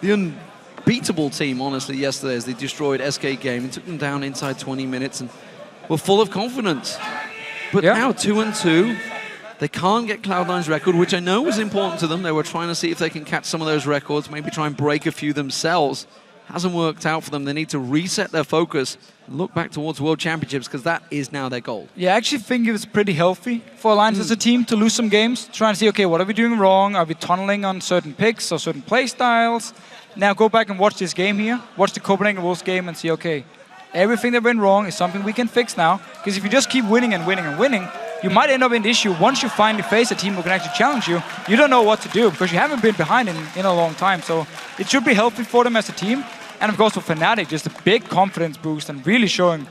the unbeatable team, honestly, yesterday as they destroyed SK Game and took them down inside 20 minutes and were full of confidence. But now 2-2, they can't get Cloud9's record, which I know was important to them. They were trying to see if they can catch some of those records, maybe try and break a few themselves. Hasn't worked out for them. They need to reset their focus and look back towards World Championships, because that is now their goal. Yeah, I actually think it was pretty healthy for Alliance as a team to lose some games, trying to see, okay, what are we doing wrong? Are we tunneling on certain picks or certain play styles? Now go back and watch this game here, watch the Copenhagen Wolves game and see, okay, everything that went wrong is something we can fix now. Because if you just keep winning and winning and winning, you might end up in the issue once you finally face a team who can actually challenge you. You don't know what to do because you haven't been behind in a long time. So it should be healthy for them as a team. And of course for Fnatic, just a big confidence boost and really showing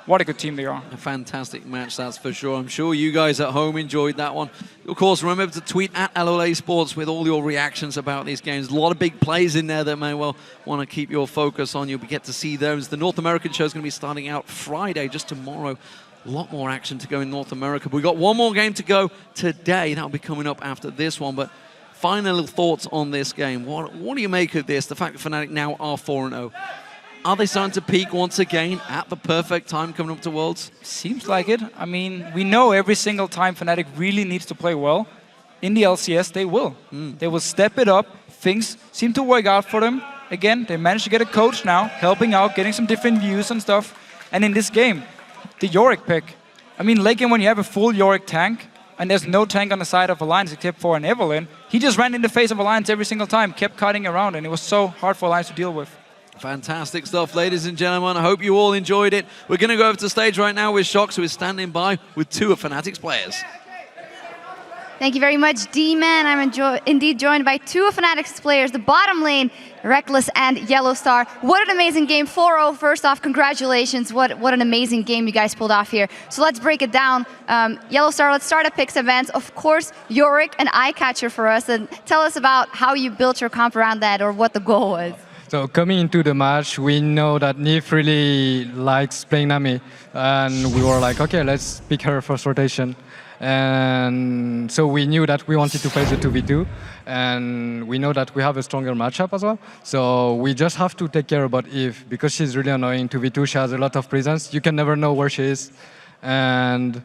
what a good team they are. A fantastic match, that's for sure. I'm sure you guys at home enjoyed that one. Of course, remember to tweet at LLA Sports with all your reactions about these games. A lot of big plays in there that may well want to keep your focus on. You'll get to see those. The North American show is going to be starting out Friday, just tomorrow. A lot more action to go in North America. But we've got one more game to go today. That'll be coming up after this one. But final thoughts on this game. What do you make of this? The fact that Fnatic now are 4-0. Are they starting to peak once again at the perfect time coming up to Worlds? Seems like it. I mean, we know every single time Fnatic really needs to play well. In the LCS, they will. They will step it up. Things seem to work out for them. Again, they managed to get a coach now, helping out, getting some different views and stuff. And in this game, the Yorick pick. I mean, late game when you have a full Yorick tank, and there's no tank on the side of Alliance except for an Evelyn, he just ran in the face of Alliance every single time, kept cutting around, and it was so hard for Alliance to deal with. Fantastic stuff, ladies and gentlemen. I hope you all enjoyed it. We're going to go over to the stage right now with Shox, who is standing by with 2 of Fnatic's players. Thank you very much, D-Man. I'm indeed joined by 2 of Fnatic's players, the bottom lane, Rekkles and YellOwStaR. What an amazing game, 4-0. First off, congratulations. What an amazing game you guys pulled off here. So let's break it down. YellOwStaR, let's start at picks events. Of course, Yorick, an eye-catcher for us. And tell us about how you built your comp around that, or what the goal was. So coming into the match, we know that Nyph really likes playing Nami. And we were like, okay, let's pick her first rotation. And so we knew that we wanted to face the 2v2. And we know that we have a stronger matchup as well. So we just have to take care about Eve, because she's really annoying. 2v2, she has a lot of presence. You can never know where she is. And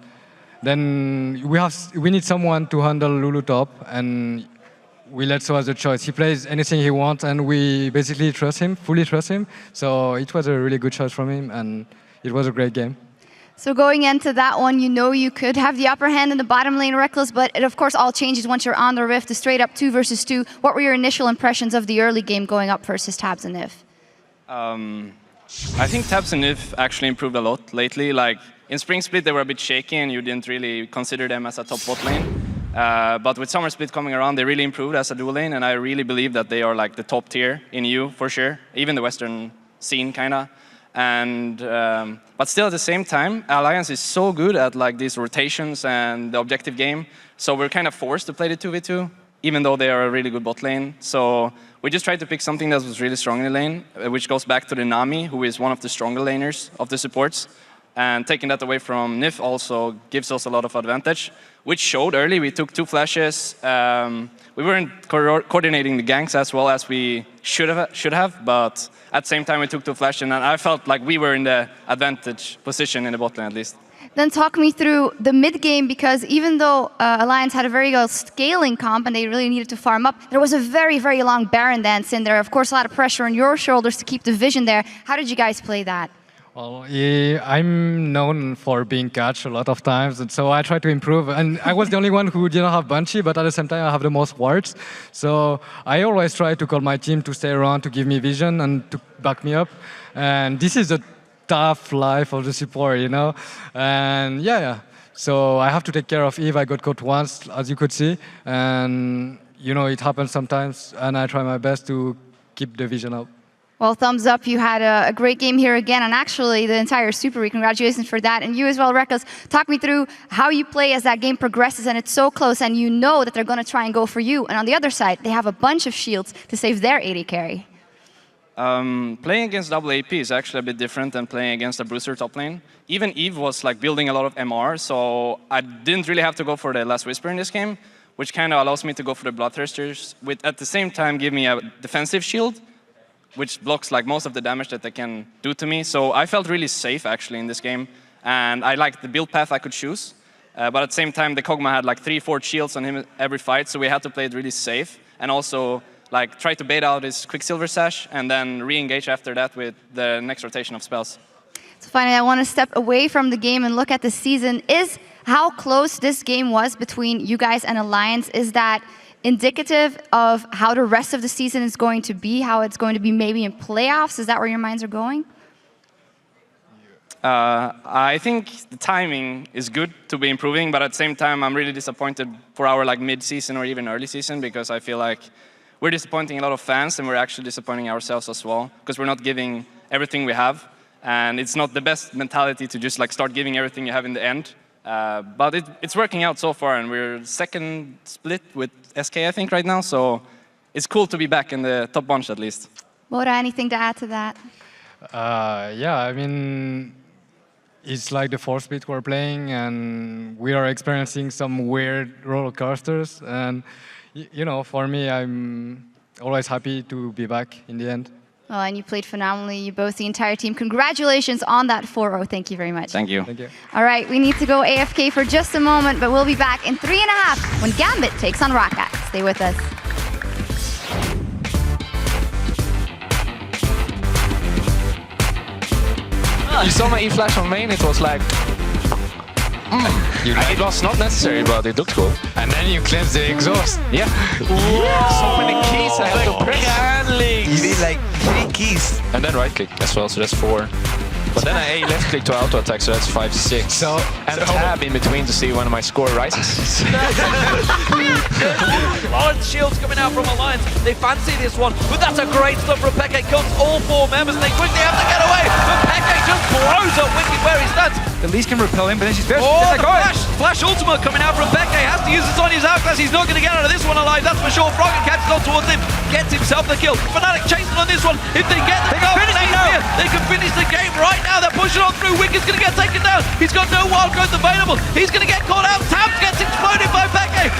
then we need someone to handle Lulu top. And we let sOAZ the choice. He plays anything he wants, and we basically trust him, fully trust him. So it was a really good choice from him, and it was a great game. So going into that one, you know you could have the upper hand in the bottom lane, Rekkles, but it of course all changes once you're on the Rift, the straight up 2 versus 2. What were your initial impressions of the early game going up versus Tabzz and Nyph? I think Tabzz and Nyph actually improved a lot lately. Like in Spring Split, they were a bit shaky, and you didn't really consider them as a top bot lane. But with Summer Split coming around, they really improved as a dual lane, and I really believe that they are like the top tier in EU for sure, even the Western scene kinda. And but still at the same time, Alliance is so good at like these rotations and the objective game, so we're kind of forced to play the 2v2, even though they are a really good bot lane. So we just tried to pick something that was really strong in the lane, which goes back to the Nami, who is one of the stronger laners of the supports. And taking that away from Nyph also gives us a lot of advantage, which showed early. We took 2 flashes. We weren't coordinating the ganks as well as we should have, but at the same time we took 2 flashes, and I felt like we were in the advantage position in the bot lane at least. Then talk me through the mid game, because even though Alliance had a very good scaling comp and they really needed to farm up, there was a very, very long Baron dance in there. Of course, a lot of pressure on your shoulders to keep the vision there. How did you guys play that? Well, I'm known for being catch a lot of times, and so I try to improve. And I was the only one who didn't have Bunchy, but at the same time I have the most wards. So I always try to call my team to stay around, to give me vision, and to back me up. And this is a tough life of the support, you know? And yeah. So I have to take care of Eve. I got caught once, as you could see. And, you know, it happens sometimes, and I try my best to keep the vision up. Well, thumbs up. You had a great game here again, and actually the entire Super Week. Congratulations for that. And you as well, Rekkles. Talk me through how you play as that game progresses, and it's so close, and you know that they're going to try and go for you. And on the other side, they have a bunch of shields to save their AD carry. Playing against double AP is actually a bit different than playing against a bruiser top lane. Even Eve was like building a lot of MR, so I didn't really have to go for the Last Whisper in this game, which kind of allows me to go for the Bloodthirsters, with at the same time give me a defensive shield, which blocks like most of the damage that they can do to me. So I felt really safe actually in this game, and I liked the build path I could choose. But at the same time, the Kog'Maw had like 3-4 shields on him every fight, so we had to play it really safe, and also like try to bait out his Quicksilver Sash, and then re-engage after that with the next rotation of spells. So finally, I want to step away from the game and look at the season. Is how close this game was between you guys and Alliance, is that indicative of how the rest of the season is going to be, how it's going to be maybe in playoffs? Is that where your minds are going? I think the timing is good to be improving, but at the same time, I'm really disappointed for our like mid-season or even early season, because I feel like we're disappointing a lot of fans, and we're actually disappointing ourselves as well, because we're not giving everything we have, and it's not the best mentality to just like start giving everything you have in the end. But it's working out so far, and we're second split with SK, I think, right now. So it's cool to be back in the top bunch, at least. Bora, anything to add to that? Yeah, I mean, it's like the 4th split we're playing, and we are experiencing some weird roller coasters. And, you know, for me, I'm always happy to be back in the end. Well, and you played phenomenally, you both, the entire team. Congratulations on that 4-0. Thank you very much. Thank you. Thank you. All right, we need to go AFK for just a moment, but we'll be back in 3.5 when Gambit takes on Roccat. Stay with us. You saw my E-flash on main, it was like... It was not necessary, but it looked cool. And then you cleanse the exhaust. Yeah. So many keys I had to press. You need like 3 keys. And then right click as well, so that's 4. But then I A left click to auto attack, so that's 5, 6. And tab in between to see when my score rises. Large shields coming out from Alliance. They fancy this one, but that's a great stuff from Peke. Cuts all 4 members, and they quickly have to get away. But Peke just blows up Wickd where he stands. The Leash can repel him, but then she's very... Oh, the flash ultimate coming out from Peke. Has to use this on his outclass. He's not going to get out of this one alive, that's for sure. Froggen catches on towards him, gets himself the kill. Fnatic chasing on this one. If they get the goal, they can finish the game right now. They're pushing on through. Wickd's going to get taken down. He's got no wild growth available. He's going to get caught out. Tabzz gets exploded by Peke.